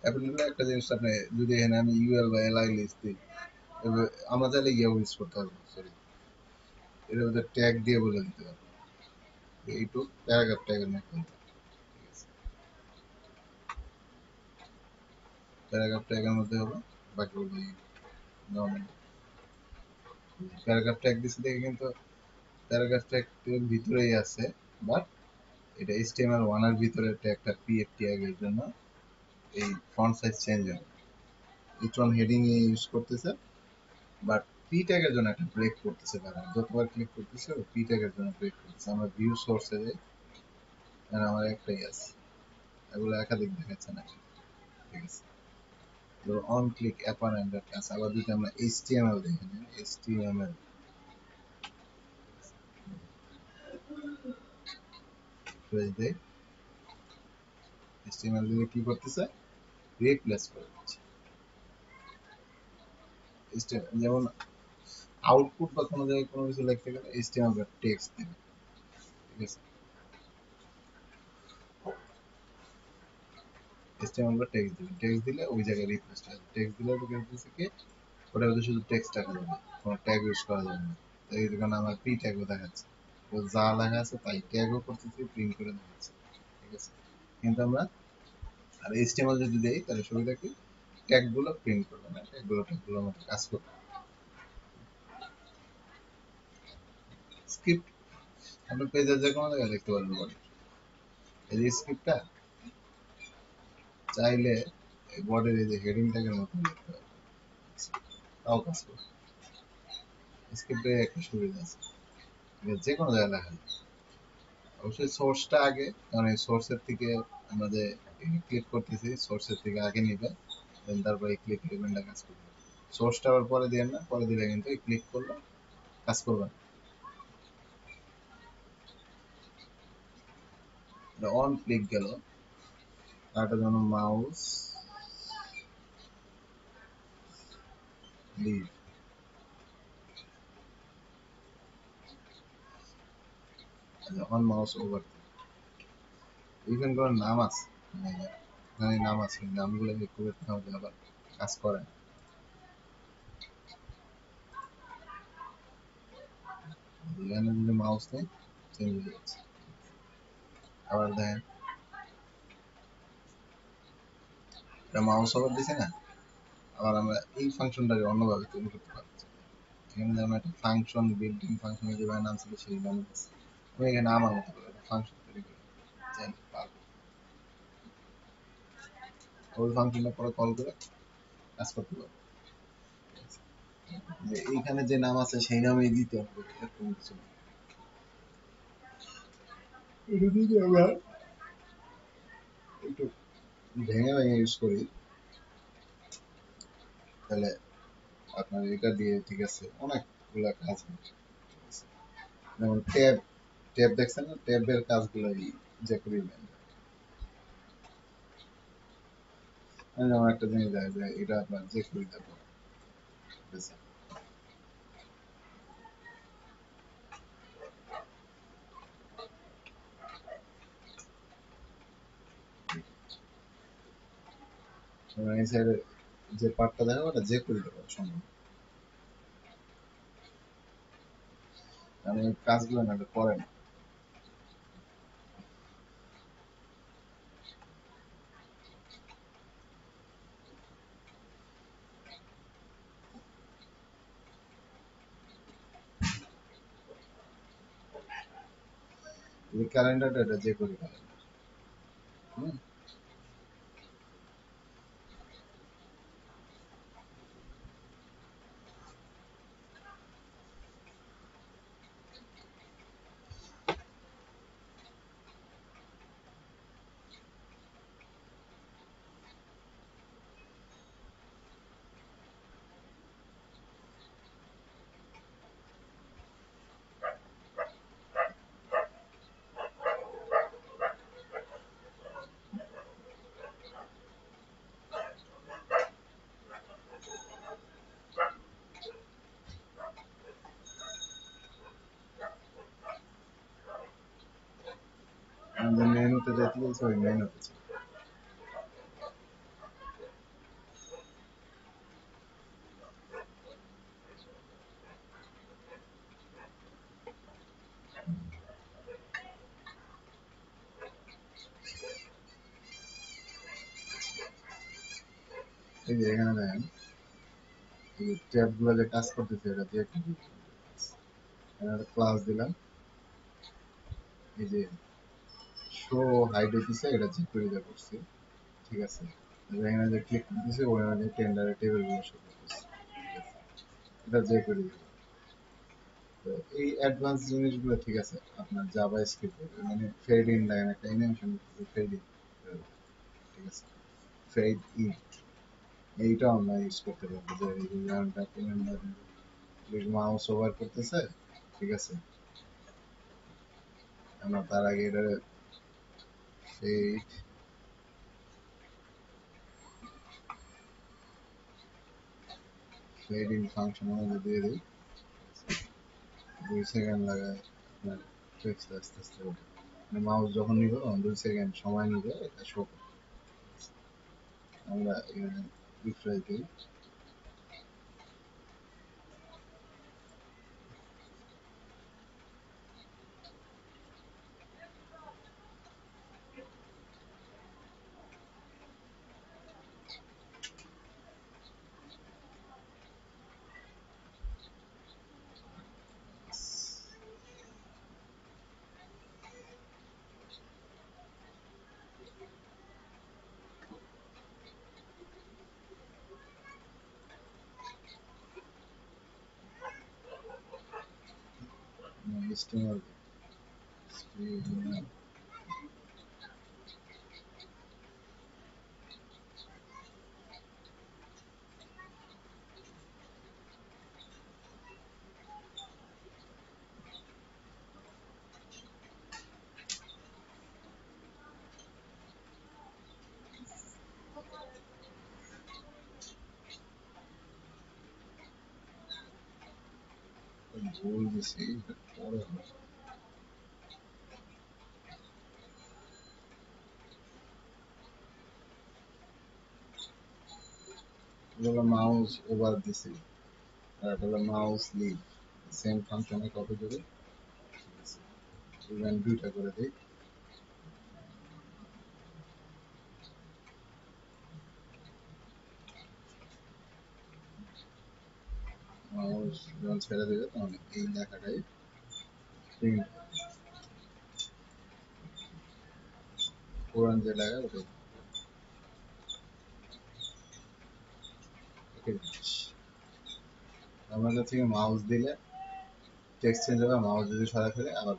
অ্যাপেন্ড হলো একটা জিনিস, আপনি যদি এখানে আমি ইউএল বা এলআই লিস্ট দিই, আমরা চাইলে ইউজ করতে পারবো, সরি, এর মধ্যে ট্যাগ দিয়ে বলে দিতে পারবো, এইটুক প্যারাগ্রাফ ট্যাগের মতো, ঠিক আছে, প্যারাগ্রাফ ট্যাগের মধ্যে হবে, বাকি বলি নর্মাল। প্যারাগ্রাফ ট্যাগ দিচ্ছি দেখে কিন্তু প্যারাগ্রাফ ট্যাগ ভিতরেই আছে, বাট এটা HTML1 এর ভিতরে ট্যাগটা PF ট্যাগের জন্য এই ফন্ট সাইজ চেঞ্জ হয়। ইটন হেডিং এ ইউজ করতেছে, বাট পি ট্যাগের জন্য একটা ব্রেক করতেছে, কারণ যতবার ক্লিক করতেছে ও পি ট্যাগের জন্য ব্রেক করতেছে। আমরা ভিউ সোর্সে যাই, আর আমার একটাই আছে, এগুলো একাধিক দেখাচ্ছে না, ঠিক আছে। তো অন ক্লিক অ্যাপারেন্ট কাজ, আবার যদি আমরা HTML দেখে নিই, HTML ফ্রেজ দেই, HTML দিয়ে কি করতেছে, রিপ্লেস করে দিচ্ছে। যেমন আউটপুট বা কোনো জায়গায় কোনো কিছু লিখতে গেলে HTML বা টেক্সট দিবে, ঠিক আছে, HTML বা টেক্সট দিবে, টেক্সট দিলে ওই জায়গায় রিপ্লেস হবে, টেক্সট দিলে ওটা করতেছে কি, ওটার মধ্যে শুধু টেক্সট রাখা যাবে, কোনো ট্যাগ ইউজ করা যাবে না। তো এই কারণে আমার পি ট্যাগও দেখাচ্ছে, তো যা লেখা আছে তাই ট্যাগও করতেছি, প্রিন্ট করে দেখাচ্ছে, ঠিক আছে। কিন্তু আমরা আর HTML যদি দেই তাহলে সুবিধা কি, ট্যাগগুলো প্রিন্ট করবে না, ট্যাগগুলোর মতো কাজ করবে। স্ক্রিপ্ট আপনি পেজের যে কোনো জায়গায় দেখতে পারবেন, বডি এই স্ক্রিপ্টটা চাইলে বডির এই যে হেডিং ট্যাগের মতো লিখতে পারবেন, তাও কাজ করবে। স্ক্রিপ্টে একটা সুবিধা আছে, যে কোনো জায়গায় লেখা যায়, অবশ্যই সোর্সটা আগে, কারণ এই সোর্সের থেকে আমরা যে ক্লিক করতেছি সোর্সের থেকে আগে নিবে, দেন তারপরে ক্লিক ইভেন্টটা কাজ করবে। সোর্সটা আবার পরে দিয়ে না, পরে দিলে কিন্তু ক্লিক করলে কাজ করবে না। অন ক্লিক গেল, তারটা যেন mouse leave on mouse over event করার নাম আছে এখানে নাম আছে নামগুলো একটু করতে হবে আবার কাজ করে এখানে যদি মাউস নেই চেঞ্জ হয়ে যাচ্ছে আবার দেখেন এটা মাউস ওভার দিছে না আবার আমরা এই ফাংশনটাকে অন্যভাবে তৈরি করতে পারি এখানে যেমন একটা ফাংশন বিল্ডিং ফাংশনের যে নাম ছিল সেই নাম আমি এখানে আমার মতো করে একটা ফাংশন তৈরি করে চেঞ্জ পারবো ওই ফাংশনটা পরে কল করে কাজ করতে পারবো যে এইখানে যে নাম আছে সেই নামেই দিতে হবে এরকম কিছু না এটা যদি আমরা একটু ভেঙে ভেঙে ইউজ করি তাহলে আপনার এটা দিয়ে ঠিক আছে অনেকগুলা কাজ হবে যেমন ট্যাব ট্যাব দেখছেন না ট্যাবের কাজগুলো যে করি যেমন একটা জিনিস দেখা যায় এটা আপনার যে করি দেবো ঠিক আছে এই সাইডে যে পার্টটা দেখা ওটা যে করি দেবো সম্ভব আমি কাজগুলো না করে না এই ক্যালেন্ডারটা এটা যে করি ক্যালেন্ডার হুম আমাদের মেনুতে যেতে বলছে ওই মেনুতে এই যে এখানে দেখেন এই ট্যাব গুলো যে কাজ করতেছে এটা দিয়ে ক্লাস দিলাম এই যে শো হাইড দিছে এটা যে করে দেওয়া করছি ঠিক আছে এখানে যে ক্লিক করতেছে ওখানে টেন্ডারে টেবিল গুলো শো করতেছে এটা যে করে দেবো তো এই অ্যাডভান্স জিনিসগুলো ঠিক আছে আপনার জাভা স্ক্রিপ্ট মানে ফেড ইন লাইন একটা অ্যানিমেশন ফেড ইন ঠিক আছে ফেড ইন এইটাও আমরা ইউজ করতে পারবো যে এই উদাহরণটা মাউস ওভার করতেছে ঠিক আছে আমরা তার আগে এটা ফেড ফেড ইন ফাংশন আমাদের দিয়ে দিই 2 সেকেন্ড লাগায় আপনার টেক্সট আস্তে আস্তে ওঠে মানে মাউস যখন নিব তখন 2 সেকেন্ড সময় নিবে এটা শো আমরা এখানে রিফ্রেশ দিই স্টিমার ভুল দিছি পরে হবে। এটা মাউস ওভার দিছি আর এটা হলো মাউস লিভ সেম ফাংশনে কপি করে ইভেন দুইটা করে দিই মাউস যখন ছেড়ে দেবে তখন এই লেখাটাই প্রিন্ট পুরান যে লেখা ওটাই ওকে আমাদের থেকে মাউস দিলে টেক্সট চেঞ্জ হবে মাউস যদি সরাই ফেলে আবার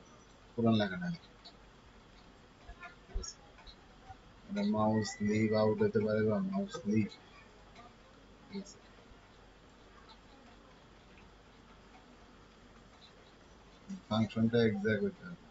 পুরান লেখাটা আসবে এটা মাউস লিভ আউট হতে পারে বা মাউস লিভ ফাংশনটা এক্সাক্ট হতে হবে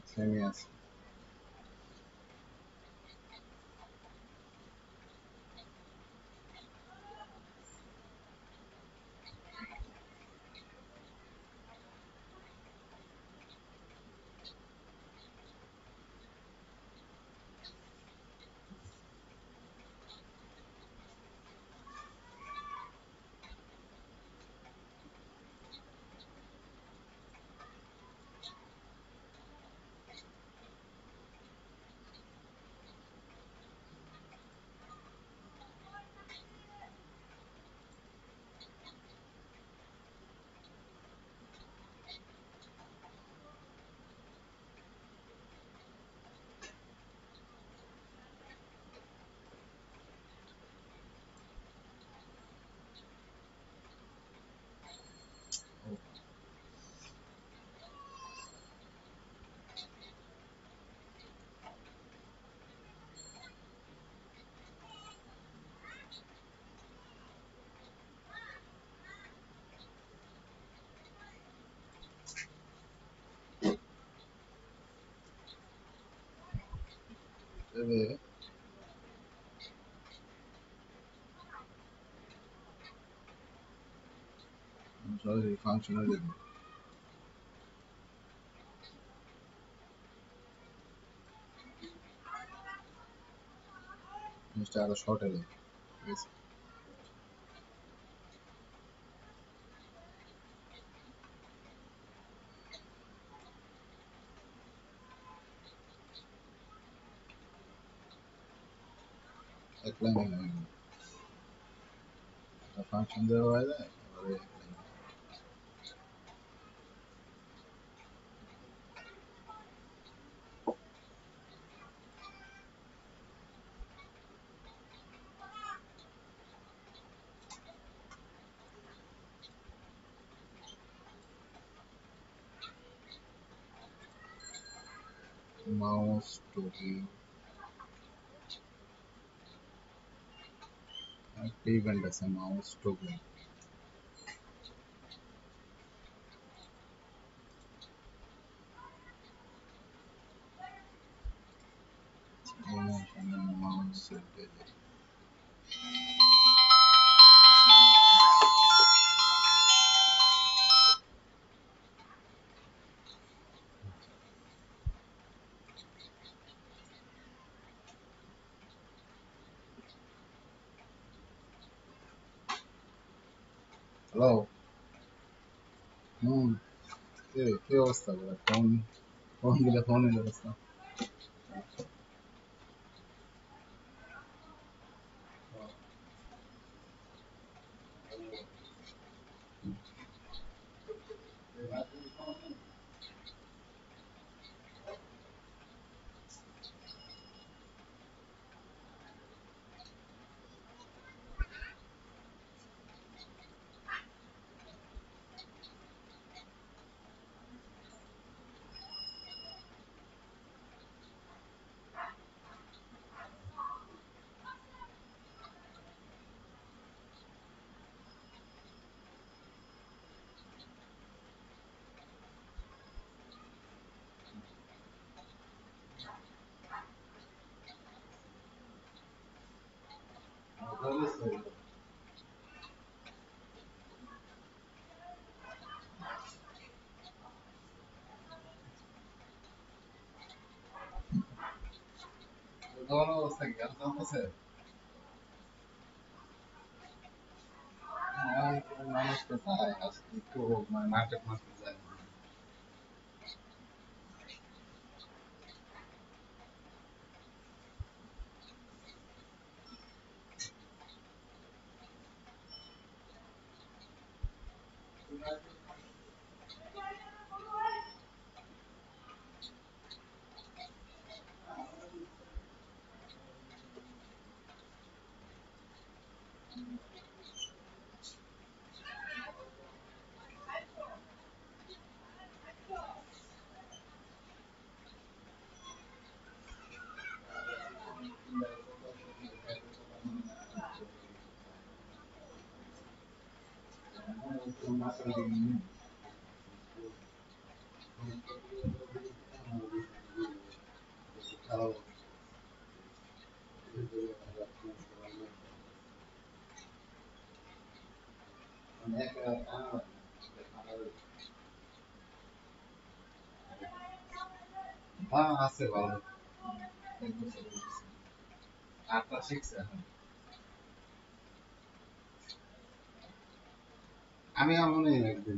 সেমি আছে তবে সরাসরি ফাংশনে দেবো জিনিসটা আরো শর্ট হয়ে যাবে ঠিক আছে এক লাইনে হয়ে গেল একটা ফাংশন দেওয়া হয়ে যায় এবারে মাউস টগল একটা ইভেন্ট আছে মাউস টগল মাউস হ্যালো হুম কি অবস্থা বলো ফোন ফোন দিলে ফোনের অবস্থা তোমার অবস্থা কি আর চলতেছে? মানুষ তো চায় আজকে একটু মানে নাটক মারতে যায়। হ্যাঁ আছে ভালো। আটটা শিখছে এখন। আমি এমনই একদিন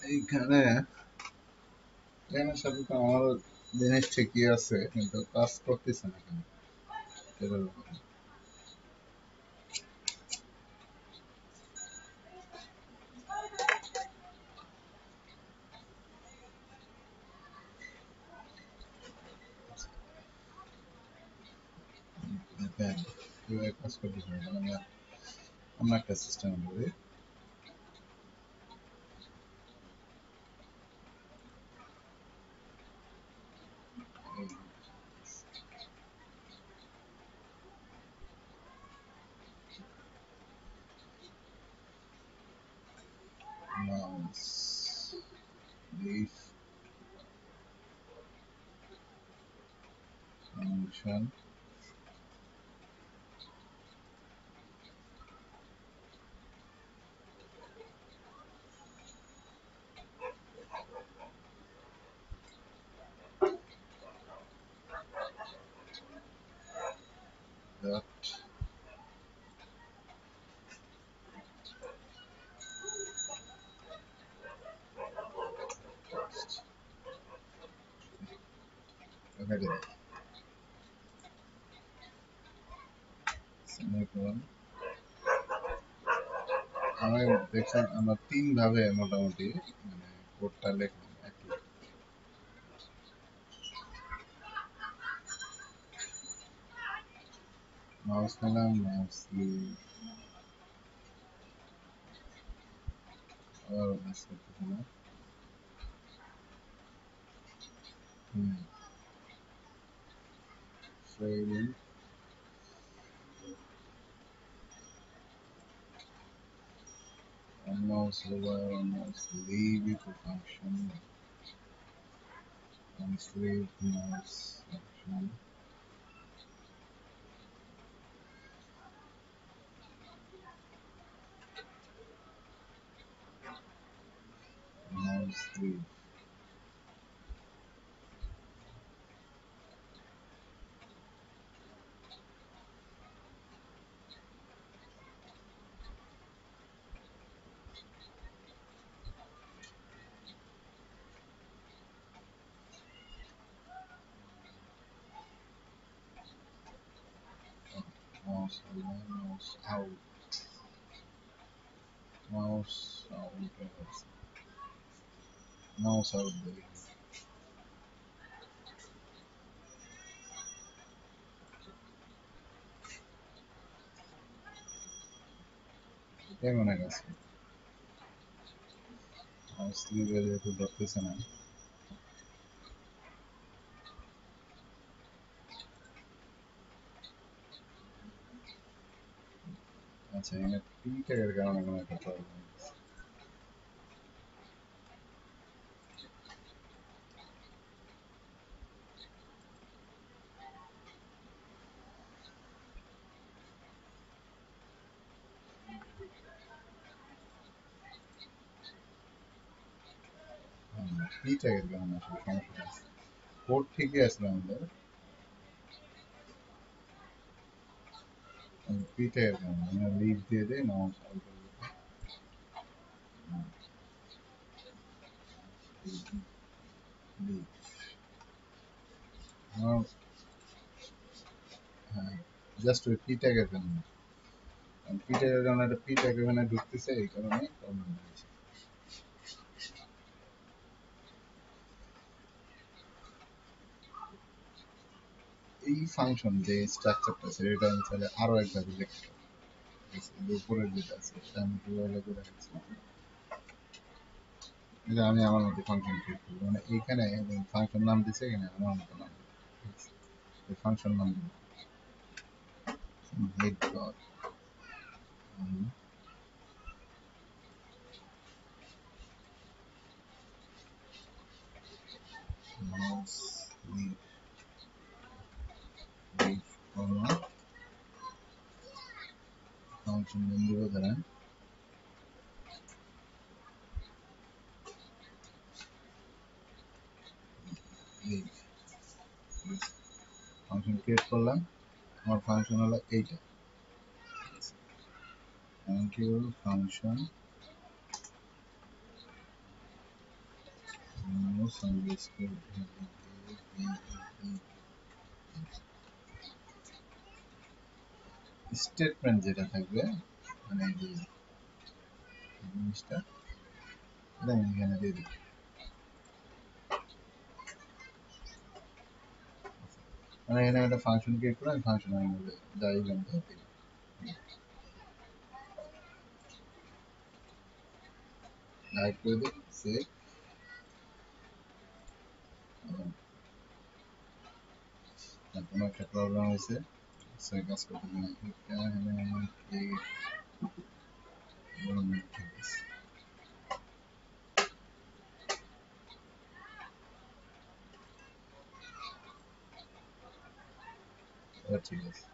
এইখানে এখানে সাথে তো আমার জিনিস ঠিকই আছে কিন্তু কাজ করতেছে না কেন এবার দেখেন কিভাবে কাজ করতেছে না আমরা আমরা একটা সিস্টেম করি mouse leaf function dot text okay semicolon আমি দেখছেন আমরা তিন ভাবে মোটামুটি মানে কোডটা লিখলাম একই মাউস নিলাম মাউস আবার কাজ করতেছে না saving mouse over mouse leave it to function sleeve mouse action, mouse sleeve. Mouse align, mouse out, mouse out there. কেমন গেছে মাউস স্লিভের একটু ধরতেছে না। আচ্ছা এখানে পি ট্যাগের কারণে কোনো একটা প্রবলেম। পি ট্যাগের কারণে আসলে সমস্যা আছে। কোড ঠিকই আসলে আমাদের পি ট্যাগের কারণে আমরা লিভ দিয়ে দিই মাউস আউট লিভ। হ্যাঁ জাস্ট ওই পি ট্যাগের কারণে, পি ট্যাগের কারণে একটা পি ট্যাগ এখানে ঢুকতেছে, এই কারণে প্রবলেম হয়েছে। এই ফাংশন যে স্ট্রাকচারটা আছে এটা আমি তাহলে আরো একবার লিখতে পারি। উপরের যেটা আছে সেটা আমি কিভাবে করে রাখছি, এটা আমি আমার মতো ফাংশন ক্রিয়েট করবো, মানে এইখানে ফাংশন নাম দিছে, এখানে আমার মতো নাম ফাংশন নাম দিব হেড ডট মাউস ফাংশন নাম দিব ধরেন ফাংশন ক্রিয়েট করলাম। আমার ফাংশন হলো এইটা, thank you function mouse underscore statement যেটা থাকবে, মানে এই যে জিনিসটা এটা আমি এখানে দিয়ে দিই। মানে এখানে একটা ফাংশন ক্রিয়েট করে আমি ফাংশন আমি যা ইভেন্ট দিই। লাইক করে দিই সেভ। কোনো একটা প্রবলেম হয়েছে, কাজ করতে দিই না, ঠিক আছে। ঠিক আছে।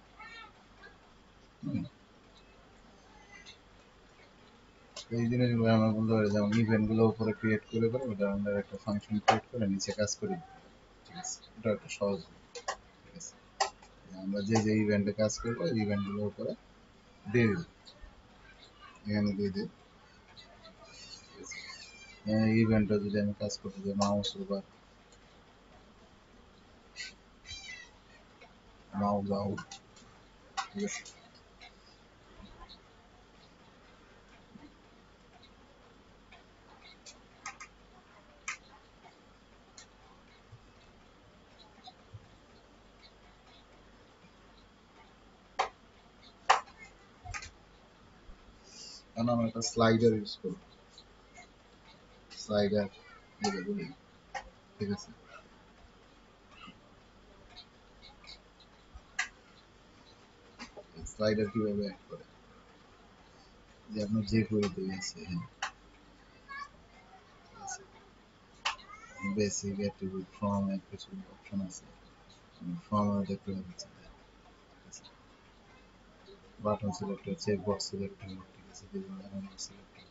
এই জিনিসগুলো আমরা বলতে পারি, যেমন ইভেন্ট গুলো উপরে ক্রিয়েট করে করে ওটা আমরা একটা ফাংশন ক্রিয়েট করে নিচে কাজ করে দিই। ঠিক আছে, এটা একটা সহজ। ঠিক আছে, আমরা যে যে ইভেন্টে কাজ করবো এই ইভেন্ট গুলো উপরে দিয়ে দিই, এখানে দিয়ে দিই। ইভেন্টটা যদি আমি কাজ করতে যাই মাউস ওভার মাউস আউট, ঠিক আছে। কারণ আমরা একটা স্লাইডার ইউজ করবো, স্লাইডার যেটা বলি, ঠিক আছে। স্লাইডার কিভাবে অ্যাড করে, যে আপনার যে পরিধি আছে বেসিক অ্যাট্রিবিউট ফ্রম এর কিছু অপশন আছে, ফ্রম দেখতে পাচ্ছি, button selector, checkbox selector, ঠিক আছে, selector,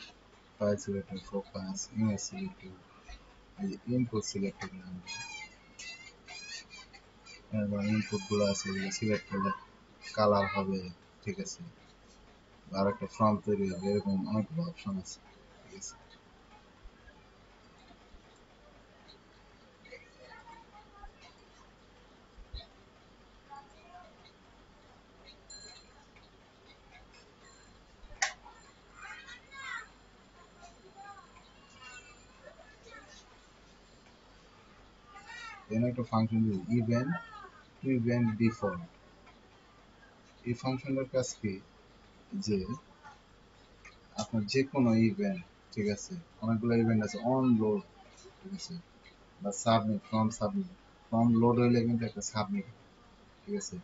file selector, focus, image selector, এই ইনপুট সিলেক্টর, ইনপুট গুলো আছে এগুলো সিলেক্ট করলে কালার হবে, ঠিক আছে, আর একটা ফর্ম তৈরি হবে, এরকম অনেকগুলো অপশন আছে, ঠিক আছে। এখানে একটা function event to event default, এই ফাংশনটার কাজ কি, যে আপনার যে কোনো ইভেন্ট, ঠিক আছে, অনেকগুলো ইভেন্ট আছে, অন লোড, ঠিক আছে, বা সাবমিট, ফর্ম লোড হইলে কিন্তু একটা সাবমিট, ঠিক আছে,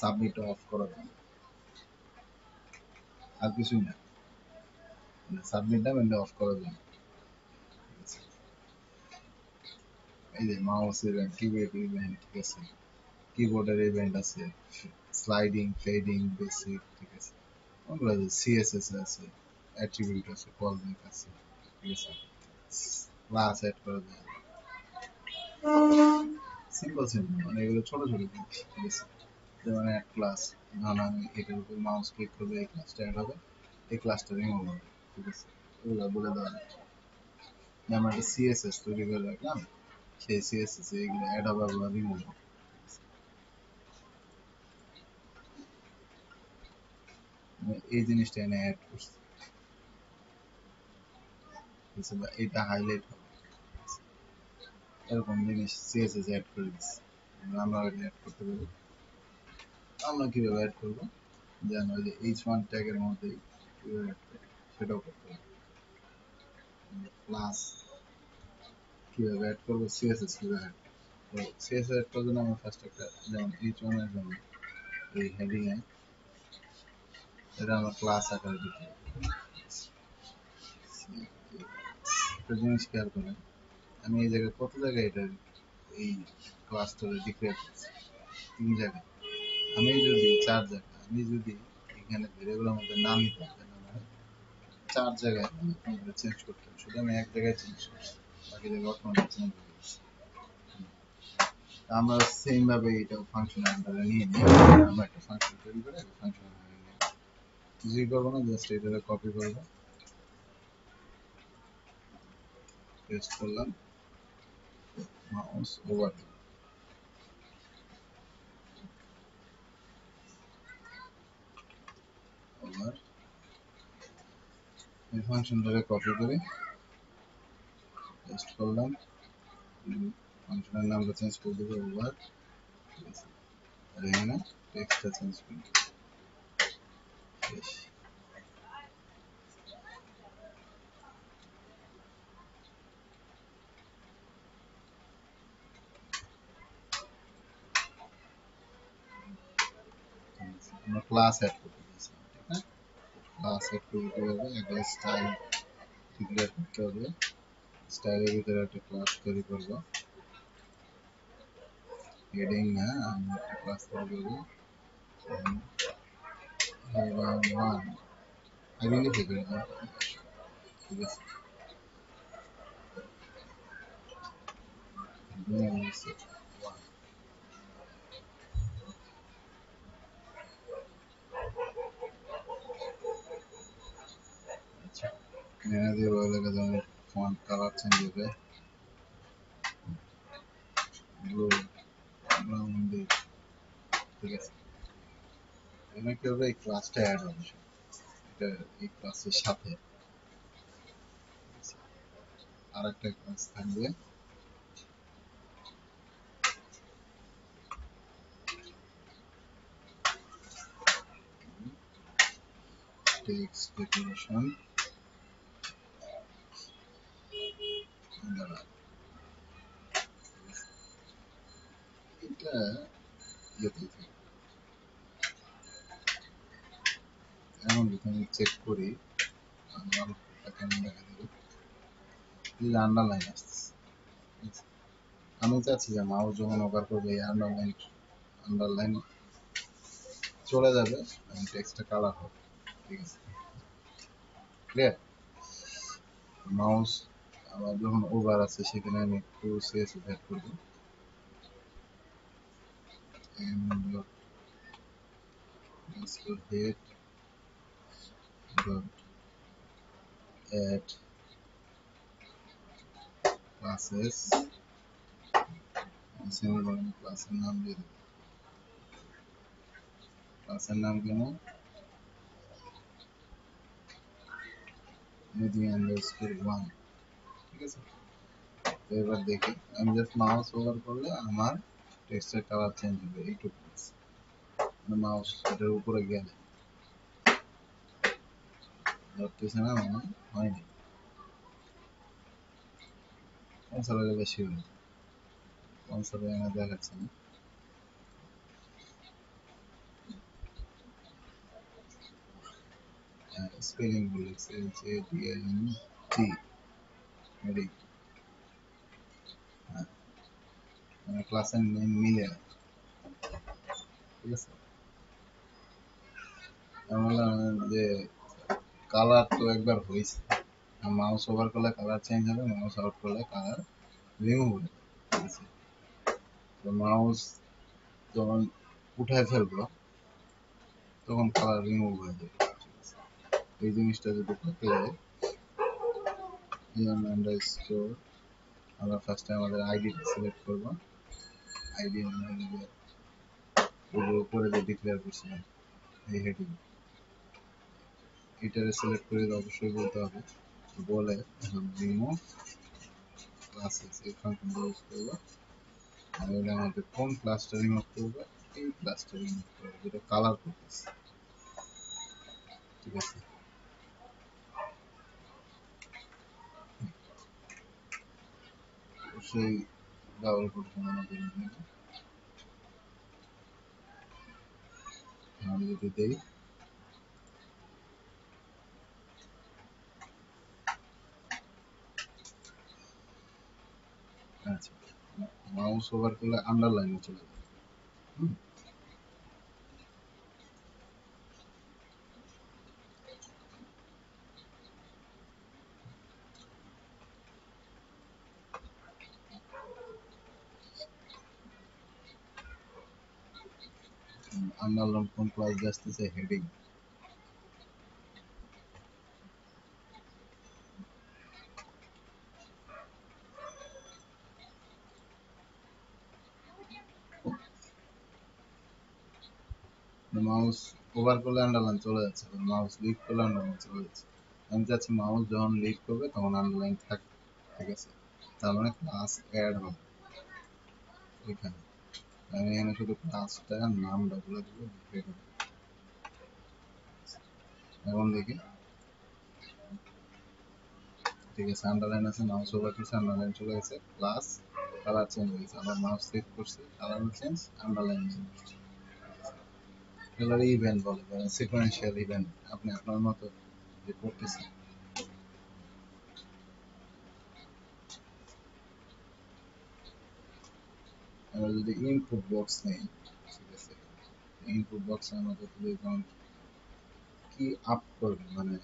সাবমিটটা অফ করা যায়, আর কিছুই না, সাবমিটটা মানে অফ করা যায়, ঠিক আছে। এই যে মাউস ইভেন্ট, কিবোর্ড ইভেন্ট, ঠিক আছে, কিবোর্ডের ইভেন্ট আছে, স্লাইডিং, ফেডিং, বেসিক, ঠিক আছে, ওগুলো আছে, সিএসএস আছে, অ্যাট্রিবিউট আছে, কল ব্যাক আছে, ঠিক আছে, ক্লাস অ্যাড করা যায়, সিম্পল মানে এগুলো ছোট ছোট জিনিস, ঠিক আছে। যেমন অ্যাড ক্লাস, ধরুন আমি এটার উপর মাউস ক্লিক করলে এই ক্লাসটা অ্যাড হবে, এই ক্লাসটা রিমুভ হবে, ঠিক আছে, এগুলো বলে দেওয়া যায়। আমরা একটা সিএসএস তৈরি করে রাখলাম, সেই সিএসএস এগুলো অ্যাড হবে বা রিমুভ হবে, এই জিনিসটা এনে অ্যাড করছি, বা এটা হাইলাইট হবে, এরকম জিনিস সিএসএস অ্যাড করে দিচ্ছি, আমরা এটা অ্যাড করতে পারি। আমরা কিভাবে অ্যাড করবো, যেন ওই যে h1 ট্যাগের মধ্যে কিভাবে অ্যাড করবো সেটাও করতে পারি। ক্লাস কিভাবে অ্যাড করবো, সিএসএস কিভাবে অ্যাড, তো সিএসএস অ্যাড করার জন্য আমরা ফার্স্ট একটা, যেমন h1 এর জন্য এই হেডিং এ এটা আমরা ক্লাস আকারে দিতে হবে। একটা জিনিস খেয়াল করেন, আমি এই জায়গায় কত জায়গায় এটা এই ক্লাসটা ডিক্লেয়ার করছি, 3 জায়গায়, আমি যদি 4 জায়গায়, আমি যদি এখানে ভেরিয়েবলের মধ্যে না নিতাম, তাহলে আমার 4 জায়গায় চেঞ্জ করতে হবে, শুধু আমি এক জায়গায় চেঞ্জ করছি, বাকি জায়গায় অটোমেটিক চেঞ্জ হয়ে গেছে। আমরা সেম ভাবে এটা ফাংশন আন্ডারে নিয়ে নিই, আমরা একটা ফাংশন তৈরি করে ফাংশন আন্ডারে নিয়ে কিছুই করবো না, জাস্ট এটা কপি করবো, পেস্ট করলাম, মাউস ওভার, ওভার, এই ফাংশনটাকে কপি করে পেস্ট করলাম, ফাংশনের নামটা চেঞ্জ করে দেবো ওভার, ঠিক আছে, আর এখানে টেক্সটটা চেঞ্জ করে দেবো, আমরা ক্লাস অ্যাড করতে দিয়েছি, ঠিক না, ক্লাস অ্যাড করতে হবে, একটা স্টাইল ডিক্লেয়ার করতে হবে, স্টাইলের ভিতরে একটা ক্লাস তৈরি করবো, হেডিং না, আমি একটা ক্লাস তৈরি করবো, ওয়ান আইডেন্টিফাই করে দিলাম, ঠিক আছে, আচ্ছা, এখানে দিয়ে লেখা যাবে ফন্ট কালার চেঞ্জ হবে, ব্লু, ব্রাউন দিয়ে, ঠিক আছে, এখানে কি হবে, এই ক্লাসটা অ্যাড হবে, এটা এই ক্লাসের সাথে আর একটা ক্লাস থাকবে, টেক্সট ডেকোরেশন, এটা ইয়েতেই থাকে। এখন যদি আমি চেক করি, আমার কেমন দেখা যাবে, এই আন্ডারলাইন আসতেছে, আমি চাচ্ছি যে মাউস যখন ওভার করবে এই আন্ডারলাইন চলে যাবে এবং টেক্সটটা কালার হবে। ঠিক আছে, ক্লিয়ার? মাউস আবার যখন ওভার আছে সেখানে আমি একটু সিএসএস অ্যাড করব। head dot add classes semicolon ক্লাসের নাম দিয়ে দেব। ক্লাসের নাম কেন মেদি আন্ডারস্কোর 1। ঠিক আছে, তো এবার দেখি আমি জাস্ট মাউস ওভার করলে আমার টেক্সটের কালার চেঞ্জ হবে এইটুকু। মাউস এটার উপরে গেলে ধরতেছে না, মানে হয়নি, কনসোলে বেশি হলো, কনসোলে আমার দেখাচ্ছে না। স্পেলিং ভুল টি এডি, মানে ক্লাসের নেম মিলে না। ঠিক আছে, যে কালার তো একবার হয়েছে, মাউস ওভার করলে কালার চেঞ্জ হবে, মাউস আউট করলে কালার রিমুভ হবে। ঠিক আছে, তো মাউস যখন উঠায় ফেলবো তখন কালার রিমুভ হয়ে যাবে। ঠিক আছে, এই জিনিসটা যদি করতে যায় আন্ডারস্কোর, আমরা ফার্স্টে আমাদের আইডিটা সিলেক্ট করব। আইডি উপরে যে ডিক্লেয়ার করছিলাম এই হেডিং, এটারে সিলেক্ট করে অবশ্যই বলতে হবে, বলে রিমুভ ক্লাসেস এই ফাংশনটা ইউজ করবো। আর এটা আমাদের কোন ক্লাসটা রিমুভ করবে, এই ক্লাসটা রিমুভ করবে যেটা কালার করতেছে। ঠিক আছে, অবশ্যই ডাবল কোটেশন আমাদের আমি যদি দেই, আচ্ছা মাউস ওভার করলে আন্ডারলাইনে চলে যাবে। আন্ডারলাইন কোন ক্লাস আসতেছে, হেডিং। মাউস ওভার করলে আন্ডারলাইন চলে যাচ্ছে, মাউস লিফট করলে আন্ডারলাইন চলে যাচ্ছে। আমি চাচ্ছি মাউস যখন লিফট করবে তখন আন্ডারলাইন থাকবে। ঠিক আছে, তার মানে ক্লাস অ্যাড হবে এখানে। আমি এখানে শুধু ক্লাসটা নামটা বলে দেবো। এখন দেখি, ঠিক আছে, আন্ডারলাইন আছে, মাউস ওভার করছে আন্ডারলাইন চলে গেছে, প্লাস কালার চেঞ্জ হয়ে গেছে। আবার মাউস সিলেক্ট করছি, কালার চেঞ্জ, আন্ডারলাইন চেঞ্জ। এগুলো ইভেন্ট বলে, সিকোয়েন্সিয়াল ইভেন্ট, আপনি আপনার মতো যে করতেছেন। আমরা যদি ইনপুট বক্স নেই, ঠিক আছে, ইনপুট বক্সে আমাদের যদি যখন কি আপ করবে মানে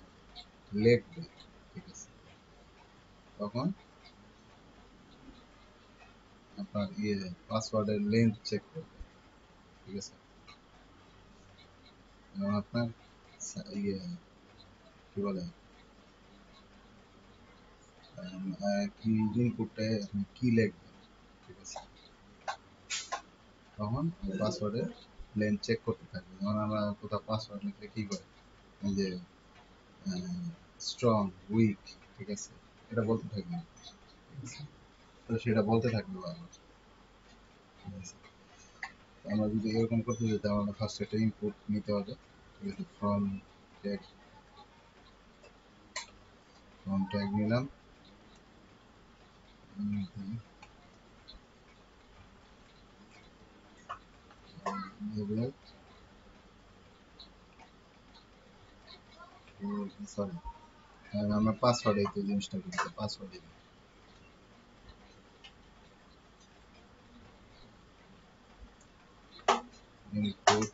লিখবে, ঠিক আছে, তখন আপনার পাসওয়ার্ডের লেন্থ চেক করবে। ঠিক আছে, এবং আপনার ইয়ে কি বলে কি ইনপুটটা আপনি কি লিখবেন। ঠিক আছে, তখন পাসওয়ার্ডের লেন্থ চেক করতে থাকবে। যেমন আমরা কোথাও পাসওয়ার্ড লিখলে কি করে, যে স্ট্রং, উইক, ঠিক আছে, এটা বলতে থাকবে। তো সেটা বলতে থাকবে বারবার। ঠিক আছে, আমরা যদি এরকম করতে যেতে আমাদের ফার্স্ট একটা ইনপুট নিতে হবে। ঠিক আছে, ফ্রম ট্যাগ নিলাম, সরি আমরা পাসওয়ার্ড এই জিনিসটা করি, password input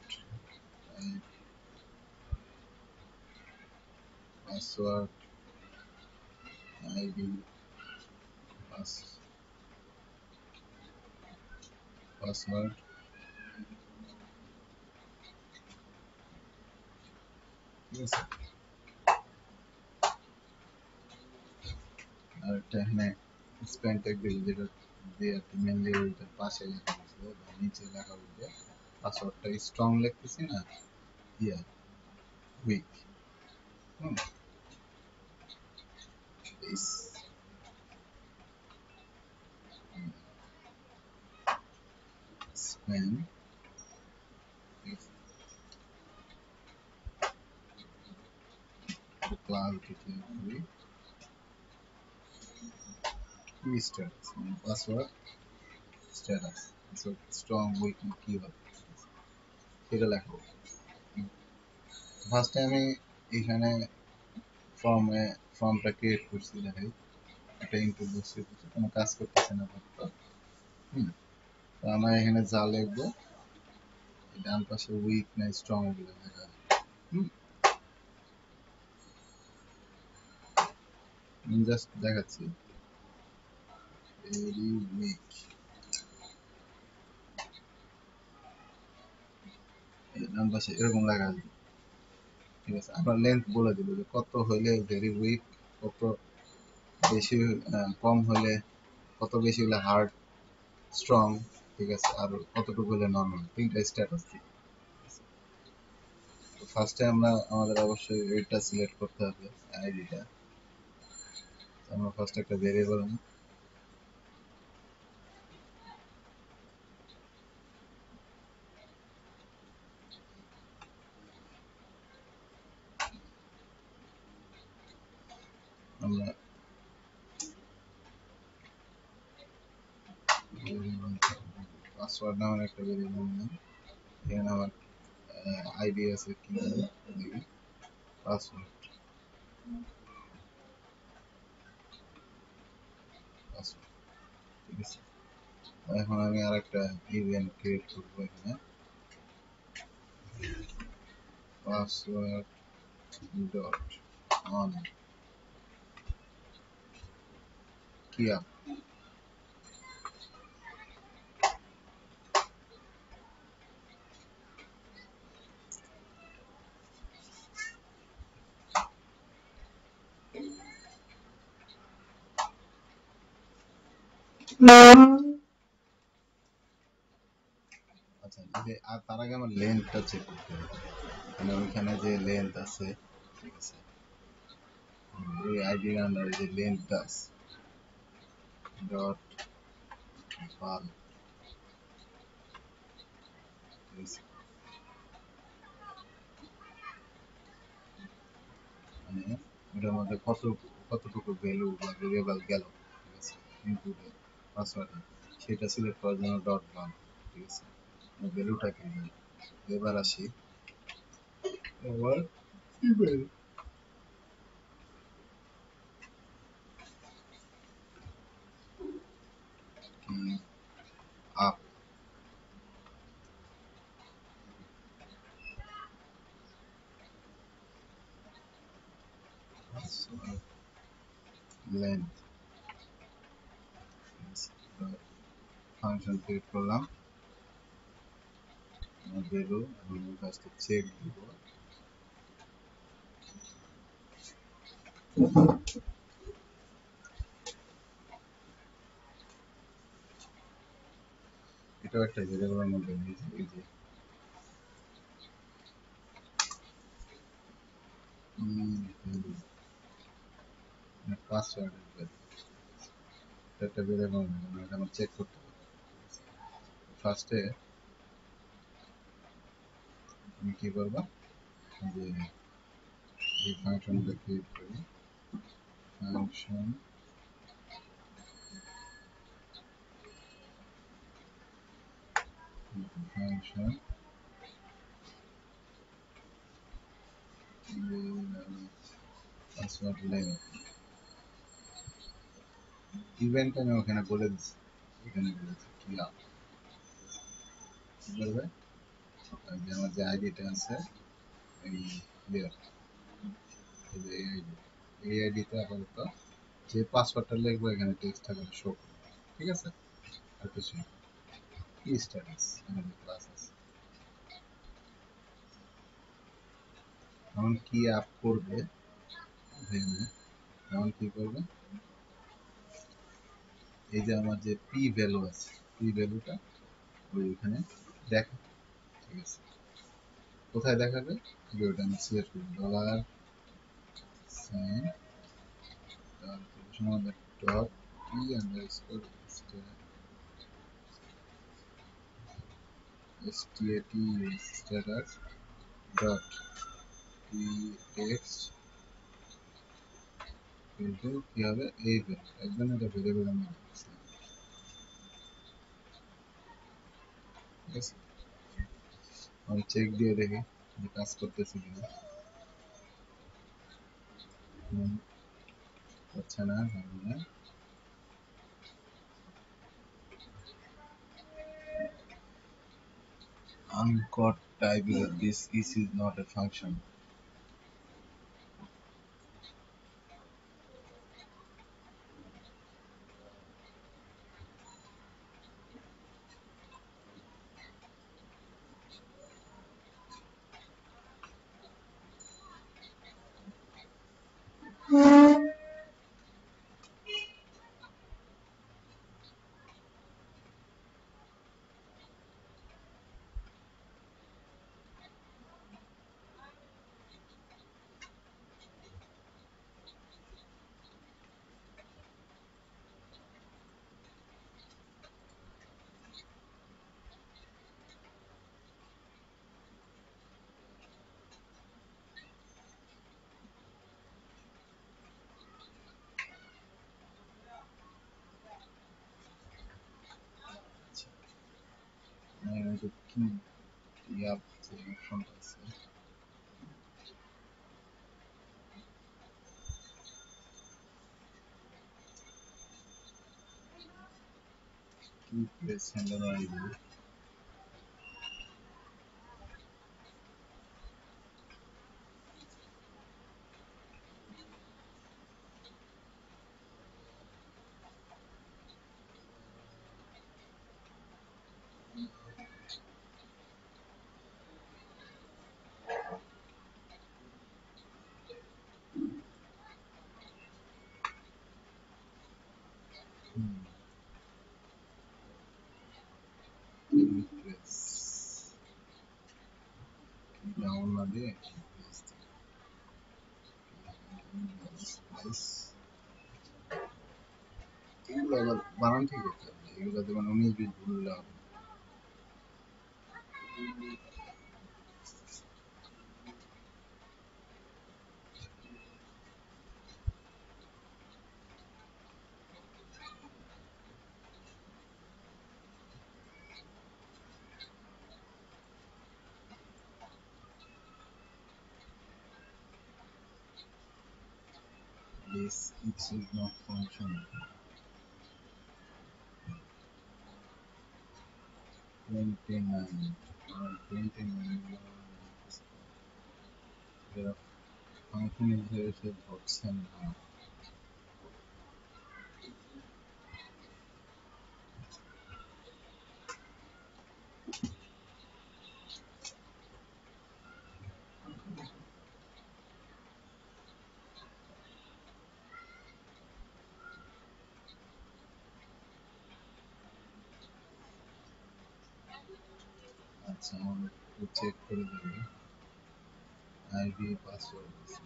password id password ঠিক আছে আর একটা এখানে স্পেন ট্যাগ দিলে যেটা দিয়ে মেনলি ওইটার পাশে লেখা আছে বা নিচে লেখা উঠবে পাসওয়ার্ডটা স্ট্রং লিখতেছি না ইয়া weak span class detail status password status strong weak কি হবে সেটা লেখা ফার্স্টে আমি এখানে ফর্মটা ক্রিয়েট করছি দেখাই একটা ইনপুট বক্স করছি কোনো কাজ করতেছে না তো আমরা এখানে যা লিখবো ডান পাশে উইক না স্ট্রং এগুলো লেখা জাস্ট দেখাচ্ছি ভেরি উইক ডান পাশে এরকম লেখা আছে ঠিক আছে আমরা লেন্থ বলে দিব যে কত হইলে ভেরি উইক কত বেশি কম হলে কত বেশি হলে হার্ড স্ট্রং ঠিক আছে আর কতটুকু হলে নর্মাল তিনটা স্ট্যাটাস দিই তো ফার্স্টে আমরা আমাদের অবশ্যই এটা সিলেক্ট করতে হবে আইডিটা আমরা ফার্স্ট একটা ভেরিয়েবল আমরা পাসওয়ার্ড নামের একটা ভেরিয়েবল নিই এখানে আমার আইডি আছে কি দেখি পাসওয়ার্ড পাসওয়ার্ড ঠিক আছে এখন আমি আরেকটা ইভেন্ট ক্রিয়েট করব এখানে পাসওয়ার্ড ডট অন কি আপ আচ্ছা আর তার আগে আমার লেন্থটা চেক করতে হবে মানে ওইখানে যে লেন্থ আছে ঠিক আছে ওই আইডির আন্ডারে যে লেন্থটা আছে ডট val মানে ওটার মধ্যে কতটুকু ভ্যালু বা ভেরিয়েবল গেল ঠিক আছে ইনপুটে পাসওয়ার্ডে সেটা সিলেক্ট করার জন্য ডট val ঠিক আছে ভ্যালুটা কি এবার আসি এবার email up length function create করলাম ভ্যালু এবং ফার্স্টে চেক দিব এটাও একটা ভ্যারিয়েবলের মধ্যে নিয়েছি এই যে পাসওয়ার্ড একটা ভ্যারিয়েবল এটা আমার চেক করতে হবে ফার্স্টে আমি কি করব যে এই ফাংশনটা ক্রিয়েট করি function function password length event আমি ওখানে বলে দিচ্ছি এখানে বলেছি কি করবে আর যে আমার যে আইডিটা আছে এই ইয়ে, এই যে এই আইডিতে আপাতত যে পাসওয়ার্ডটা লিখবো এখানে টেক্সট আকারে শো করবে, ঠিক আছে? আর কিছু কি স্ট্যাটাস এখানে ক্লাস আছে, এখন কি আপ করবে এখানে, এখন কি করবে, এই যে আমার যে পি ভ্যালু আছে, পি ভ্যালুটা ওইখানে দেখা, ঠিক আছে? কোথায় দেখাবে, যে ওটা আমি সিলেক্ট করি ডলার সাইন তারপরে আমাদের ডট পি আন্ডারস্কোর স্ট্যাটি স্ট্যাটাস ডট পি টেক্সট কিন্তু কি হবে এই ভ্যালু, একদম এটা ভেরিয়েবল আমি দিচ্ছিলাম, ঠিক আছে? আমি চেক দিয়ে দেখি যে কাজ করতেছে কিনা, হচ্ছে না, হবে না। Uncaught type error. This is not a function. The key, yeah, the front আছে key press handle ID key press down না দিয়ে key press slice এগুলো আবার বানান ঠিক করতে হবে, এগুলো যেমন 19-20 ভুললে হবে। This it is not function 29 29 এরা ফাংশন হিসেবে সে ধরছেন না। আচ্ছা আমরা একটু চেক করে দেবে আইডি পাসওয়ার্ড আছে,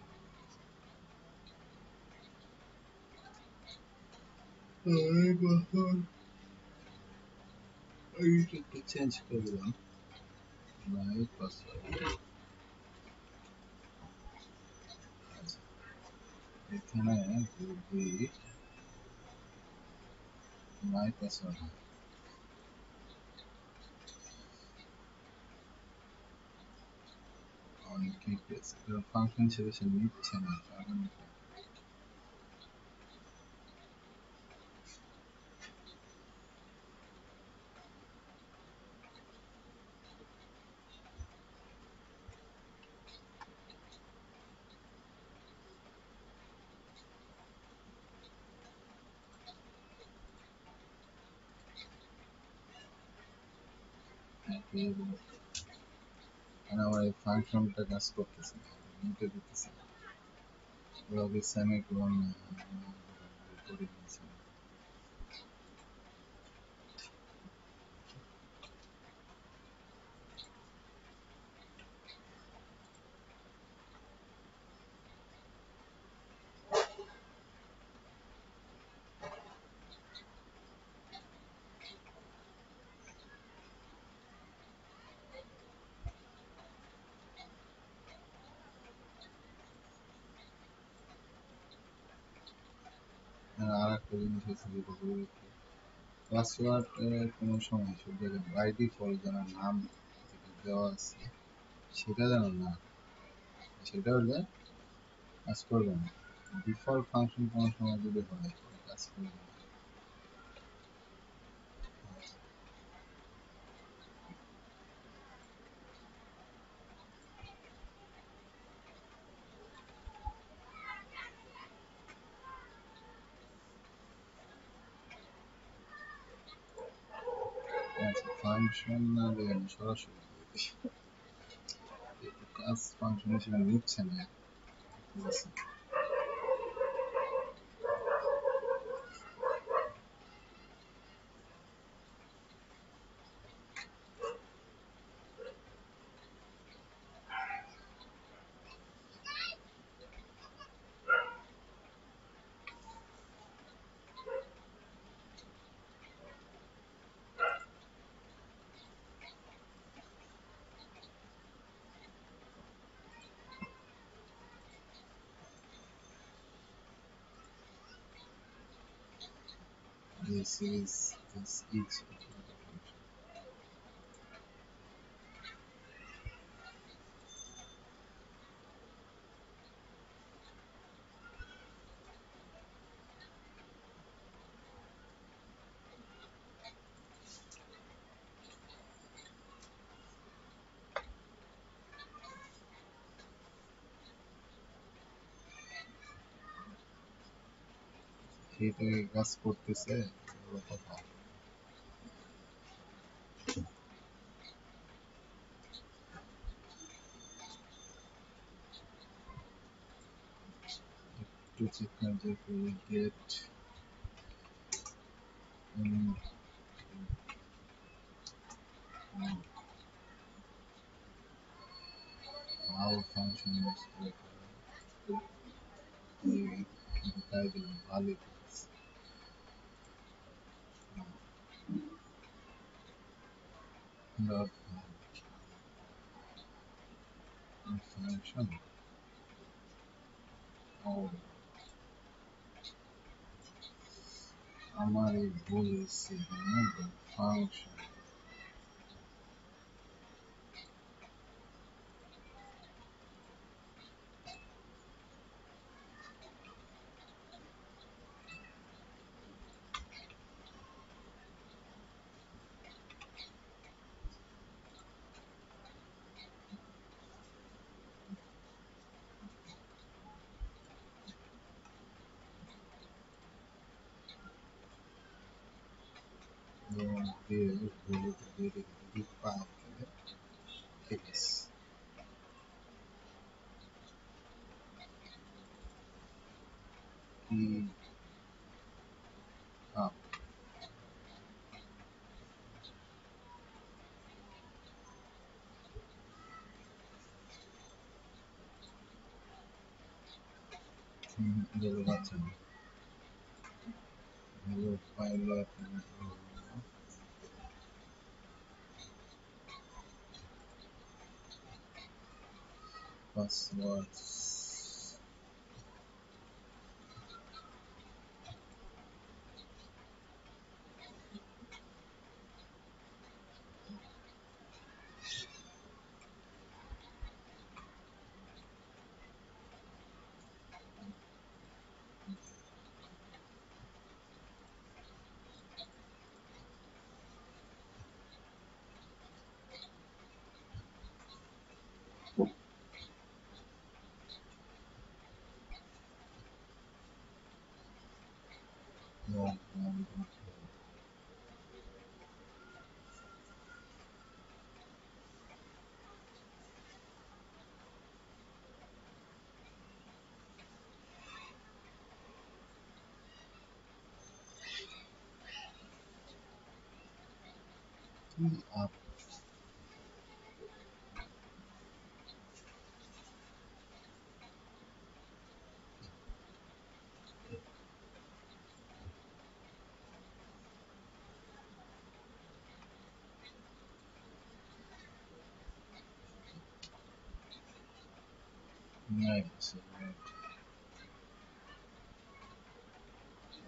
আইডিটা একটু চেঞ্জ করে দিলাম, মাই পাসওয়ার্ড। আচ্ছা এখানে যদি মাই পাসওয়ার্ড অন কি পেজ ফাংশন হিসেবে সে নিচ্ছে না, কারণ মানে আমার এই ফাংশনটা কাজ করতেছে না, নিতে দিতেছে না। ওভাবে সেমিকোলন করে দিয়েছে। আর একটা জিনিস হচ্ছে যেটা জরুরি, পাসওয়ার্ড কোনো সময় সব জায়গায় বাই ডিফল্ট যেন নাম যেটা দেওয়া আছে সেটা যেন না, সেটা হলে কাজ করবে না। ডিফল্ট ফাংশন কোনো সময় যদি হয় তাহলে কাজ করবে না। আচ্ছা, ফাংশন না দিয়ে আমি সরাসরি দিয়ে দিই। কাজ ফাংশন হিসেবে নিচ্ছে না, ঠিক আছে। This is each function. সেইটাকে কাজ করতেছে বড় কথা। একটু চেক করে গেট how function is তাই দিলাম ভালোই করতেছে। Dot function ও আমার এই ভুল হচ্ছে ফাংশন দিয়ে ভুল দিয়ে দেখি পাই তাহলে ঠিক আছে। কি যেগুলো পাচ্ছেন hello pilot passwords Up. Nice. Right.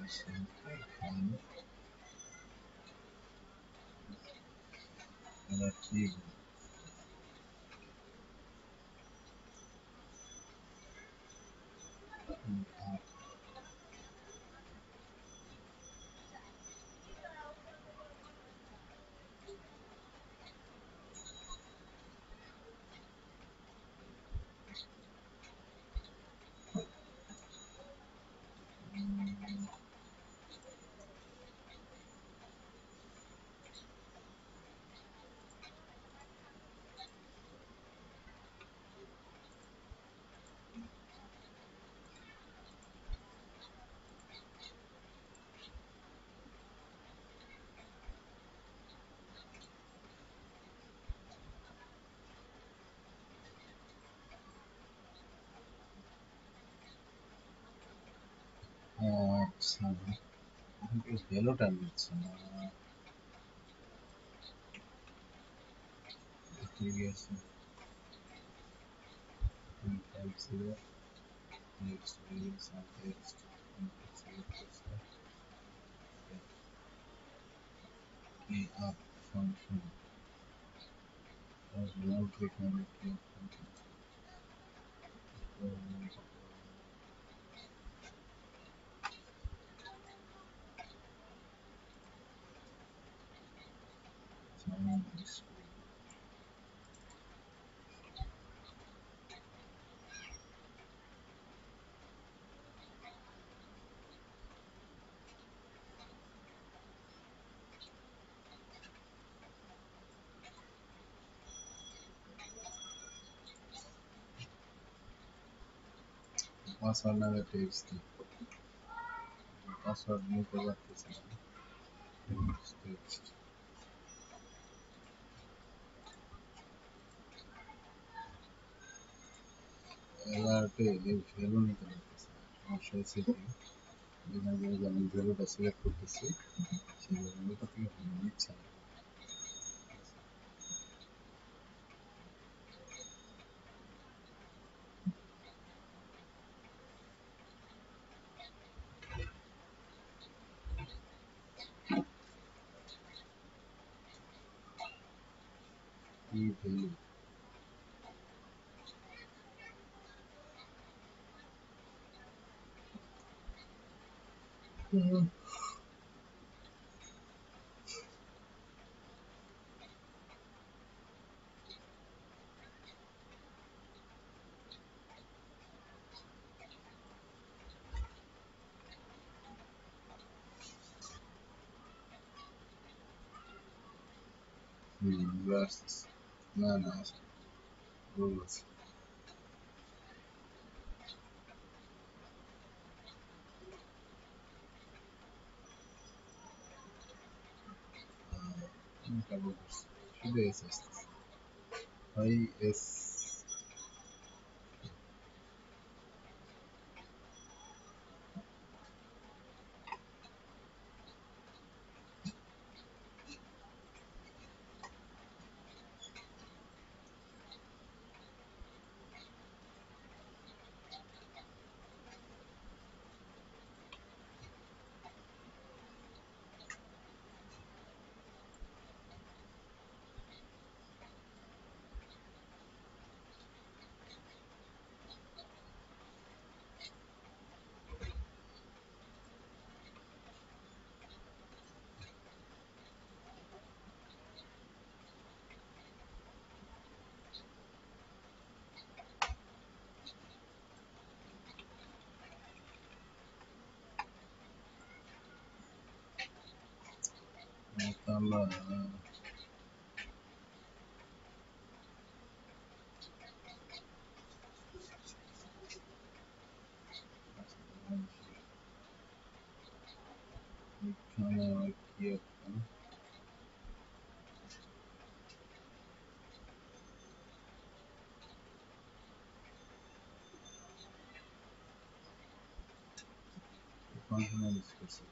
That's fun. Relativo. Up. Some. I think it's yellow tablets. Previous types here. Next, some text. Key up function. As well, click on the key up function. Password never takes the password new cover text. LRT leave yellow nickel option city. Then I go to zero to select put the C. So we got to get E value. Versus nanas rules. Think about this. Should be assessed. IS Matala. Kana kia. analyze করছি।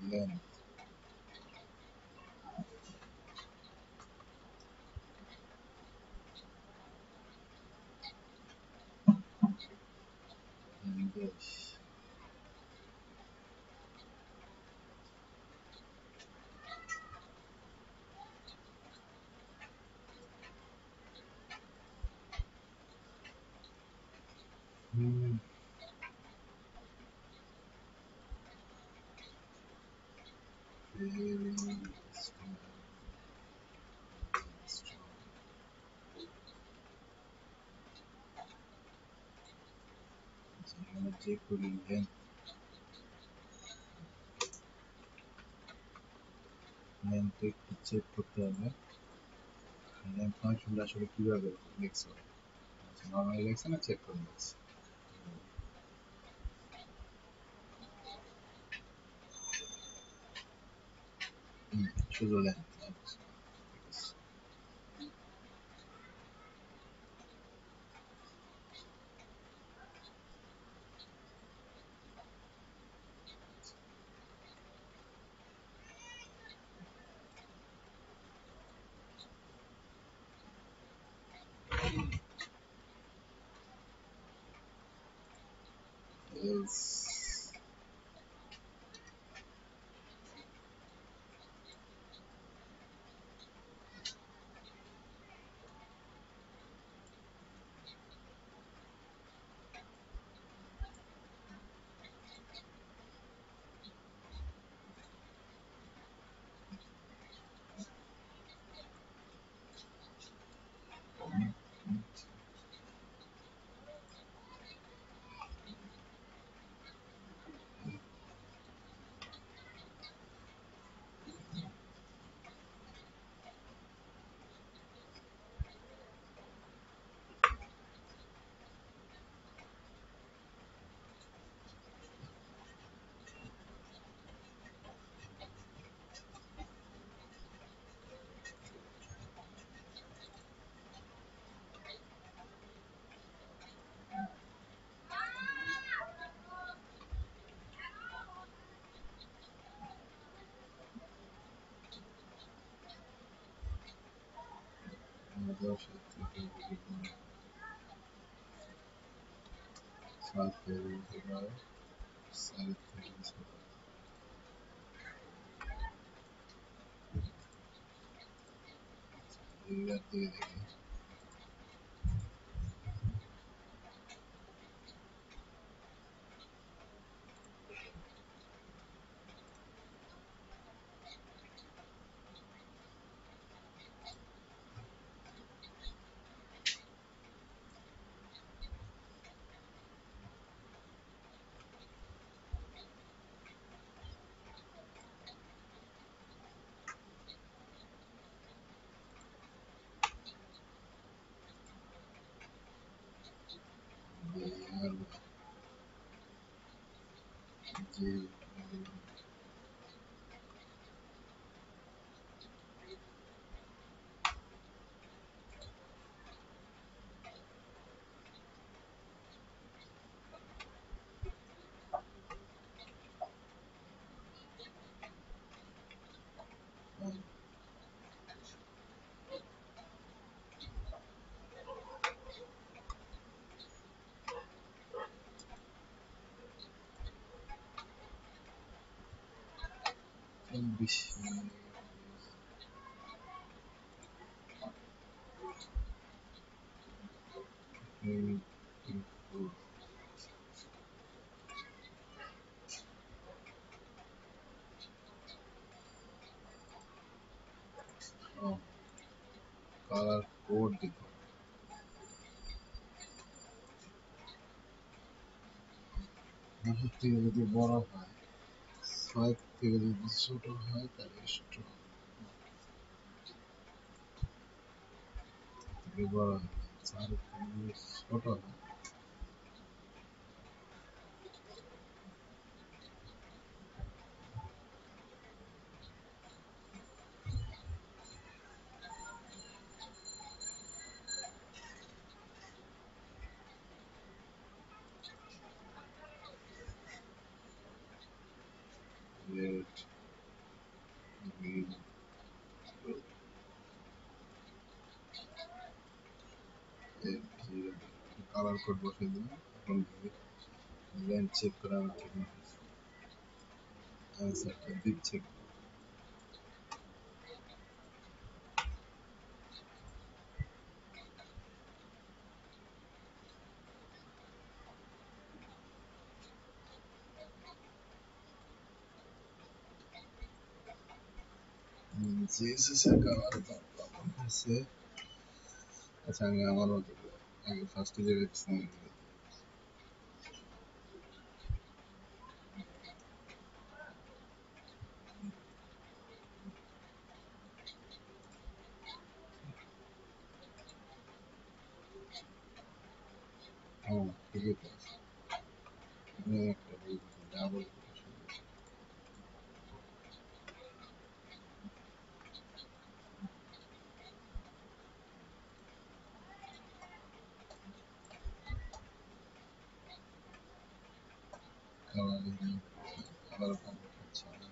Length. English. Very strong. যে করি length একটু চেক করতে হবে length ফাংশনটা আসলে কিভাবে লিখছো নরমালি লিখছে না চেক করে লিখছে শুধু length is দশের থেকে যদি কোনো সাত থেকে দিতে পারে, সাত থেকে ছোট এইবার দিয়ে দেখি। আর যে বেশি কালার কোড দিতে হবে। দশের থেকে যদি বড় হয়, ছয় থেকে যদি ছোট হয় তাহলে স্ট্রং, থেকে বড় হয়, চার থেকে যদি ছোট হয় রেড, গ্রিন, কালার কোড বসে দিলাম। এখন লাইন চেক করে আমার ঠিক মতো অ্যান্সারটা দিচ্ছে। জিএসএস এর কালার কেমন হয়েছে? আচ্ছা আমি আমার মতো আগে ফার্স্টে যে রেখেছিলাম হ্যাঁ ঠিকই তো আছে। আমি একটা ভুল করছি, ডাবল কালার কালার কমপ্লিট হচ্ছে না।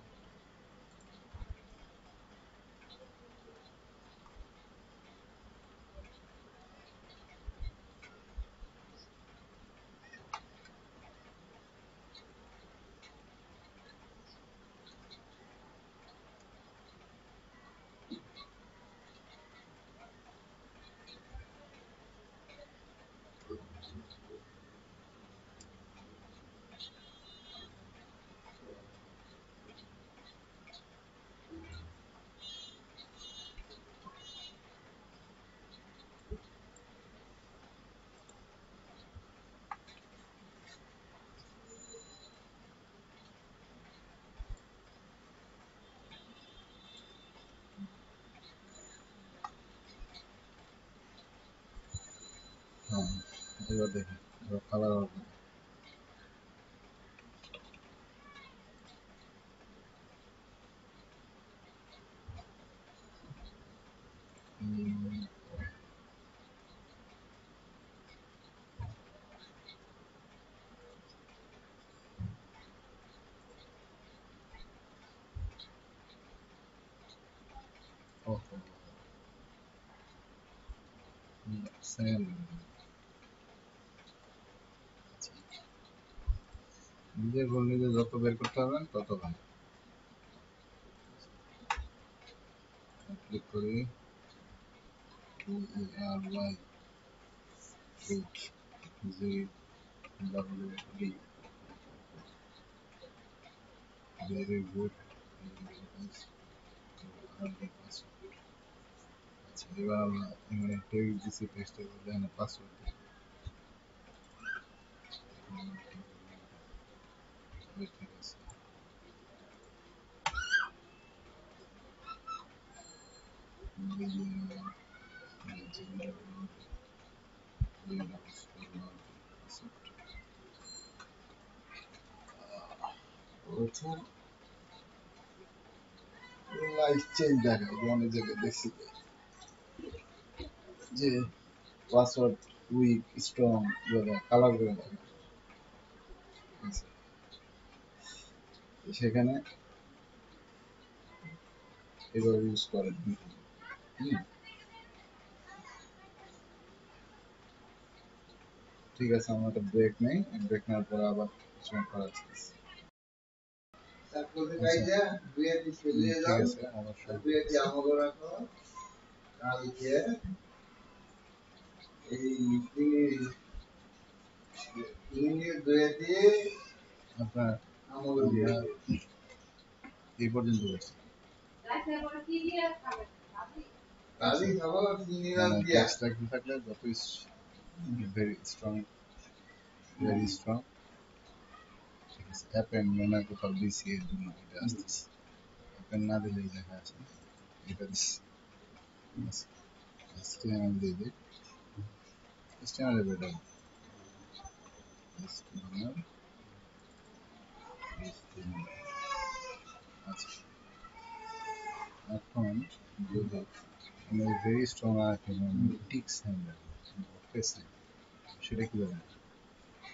হ্যাঁ এবার দেখি, এবার কালার সেকেন্ড নিজের গোল নিজে যত বের করতে পারবেন তত ভালো। ক্লিক করি ERY ZWD very good আচ্ছা এবার আমরা এখানে টেক্সট দিছি টেক্সটের মধ্যে এখানে পাসওয়ার্ড ঠিক আছে লাইফ চেঞ্জ দেখা অনেক জায়গায় দেখছি যে পাসওয়ার্ড উইক স্ট্রং কালার করে থাকে সেখানে এভাবে ইউজ করেন ঠিক আছে আমরা একটা ব্রেক নেই ব্রেক নেওয়ার পরে আবার কিছু করা আসতেছি ঠিক আছে আপনার এই পর্যন্ত থাকলে যতই ভেরি স্ট্রং ঠিক আছে অ্যাপেন মনে কোথাও দিছি এর জন্য এটা আসতেছে অ্যাপেন না দিলেই দেখা আছে এটা দিচ্ছি HTML দিয়ে দিই HTML এর বেটা আচ্ছা এখন যদি আমি ভেরি স্ট্রং আছে টিক সাইন সেটা কিভাবে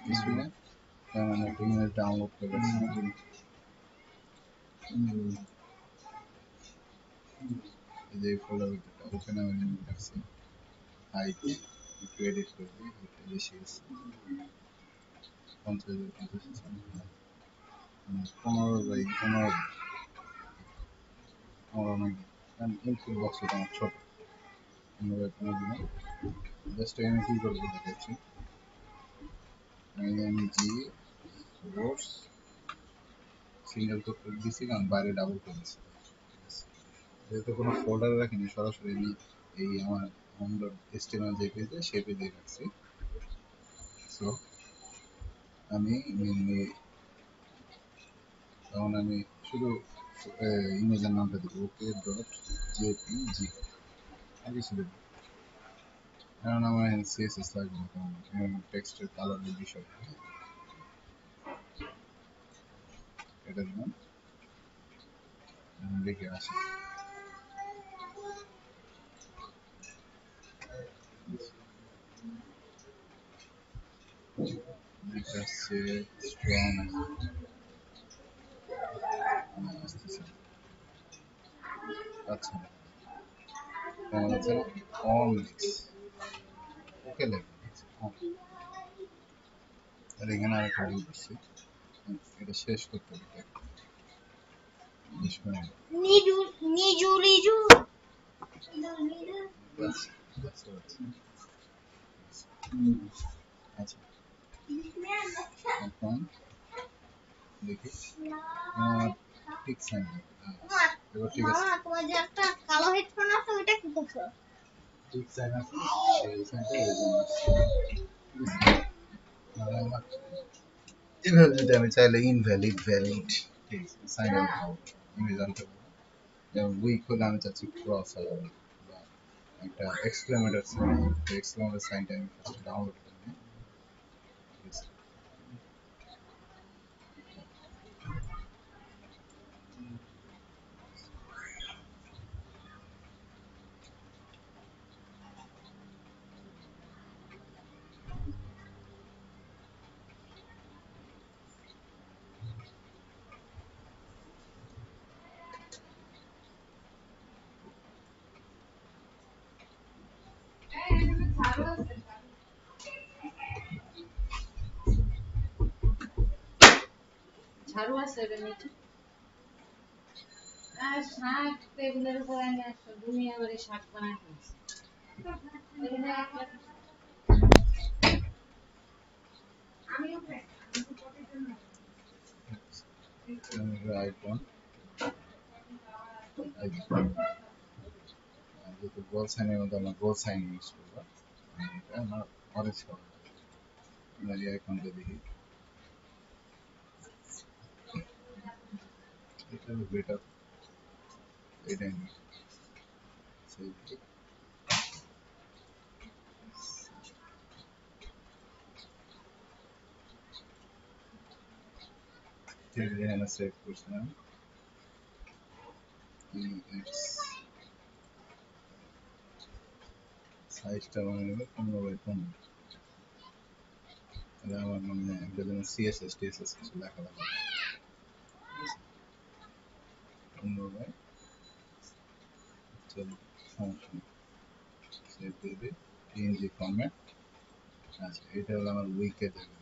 কিছু না কারণ আমি একটা ইমেজ ডাউনলোড করে যে ফোল্ডারটা ওখানে আমি লিঙ্ক রাখছি হাইট একটু এডিট করে দিই বেশি আছে 15 নাকি কারণ ইনপুট বক্সটা আমার ছোট জাস্ট আমি কি করবো দেখাচ্ছি জি সোর্স সিঙ্গেল করতে দিচ্ছি কারণ বাইরে ডাবল করে দিচ্ছি যেহেতু কোনো ফোল্ডারে রাখিনি সরাসরি আমি এই আমার হোম ডট HTML যে পেজে সেই পেজে রাখছি সো আমি মেনলি তখন আমি শুধু ইমেজের নামটা দিব ওকে ডট জেপিজি আর কিছু দেবো কারণ আমার এখানে সিএসএস লাগবে না কারণ এখানে টেক্সটের কালারের বিষয় এটা দিলাম দেখে আসি এটা হচ্ছে স্ট্রং আসতেছে আচ্ছা হচ্ছে অন ওকে লেখা আর এখানে আরেকটা ভুল করছি এটা শেষ করতে হবে আচ্ছা এখন দেখি ঠিক সাইন এবার ঠিক আছে তোমার যে একটা কালো হেডফোন আছে ওটা কি করছো ঠিক সাইন আছে সেই সাইনটা এভাবে যদি আমি চাইলে ইনভ্যালিড ভ্যালিড ঠিক আছে সাইন আউট আমি জানতে পারবো যেমন উইক হলে আমি চাচ্ছি ক্রস হবে একটা এক্সক্লেমেটর সাইনটা আমি ডাউনলোড করে নিই ঝাড়ু আছে এটা নিচে আর শাক টেবিলের উপর আমি একটা দুনিয়া ভরে শাক বানাই ফেলছি রাইট ওয়ান যেহেতু গোল সাইনের মধ্যে আমরা গোল সাইন ইউজ করবো এটা আমার অরেঞ্জ কালার আমরা এই আইকনটা দেখি এটা বেটার এটাই নিই সেই এখানে সেভ করছিলাম সাইজটা মানে নেবে 15x15 এটা আমার মানে একটা যেন সিএসএস টিএসএস কিছু লেখা লাগবে 15x চলো সমস্যা নেই সেভ দিয়ে দিই পিএনজি ফরম্যাট আচ্ছা এটা হলো আমার উইকে দেবে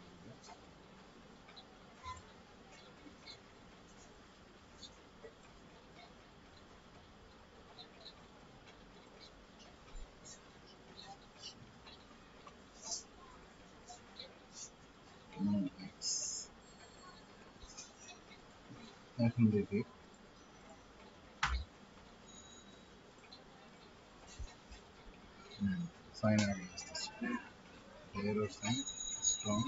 এখন দেখি সাইন আগে আসতেছে এরর সাইন স্ট্রং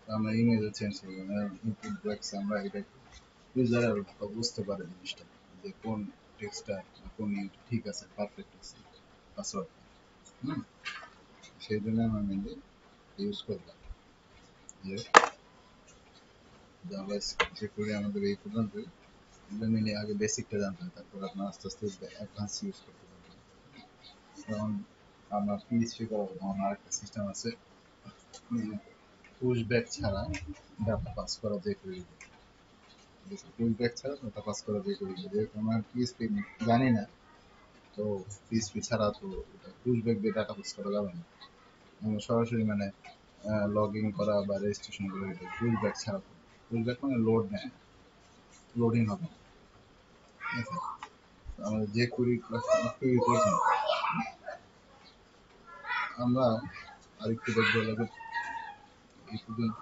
আমরা ইমেজে চেঞ্জ করবো না ইনপুট ব্রেকস আমরা এটা ইউজার বুঝতে পারে জিনিসটা যে কোন টেক্সটটা কোন ঠিক আছে পারফেক্ট আছে পাসওয়ার্ড সেই জন্য আমরা মেনলি ইউজ করলাম যে জাভা যে করে আমাদের এই পর্যন্তই এগুলো মিলে আগে বেসিকটা জানতে হয় তারপর আপনার আস্তে আস্তে অ্যাডভান্স ইউজ করতে পারবেন যেমন আমরা পিএইচপি করাবো আমার আরেকটা সিস্টেম আছে পুশ ব্যাক ছাড়া ডাটা পাস করা যে করে পুশ ব্যাক ছাড়া ডাটা পাস করা যে করে যেহেতু আমার পিএইচপি জানি না তো পিএইচপি ছাড়া তো পুশ ব্যাক দিয়ে ডাটা পাস করা যাবে না সরাসরি মানে লগ ইন করা বা রেজিস্ট্রেশন করে পুশ ব্যাক ছাড়া পুশ ব্যাক মানে লোড নেয় লোডিং হবে ঠিক আছে আমাদের যে কুড়ি তৈরি করছেন আমরা আরেকটু দেখবো এই পর্যন্ত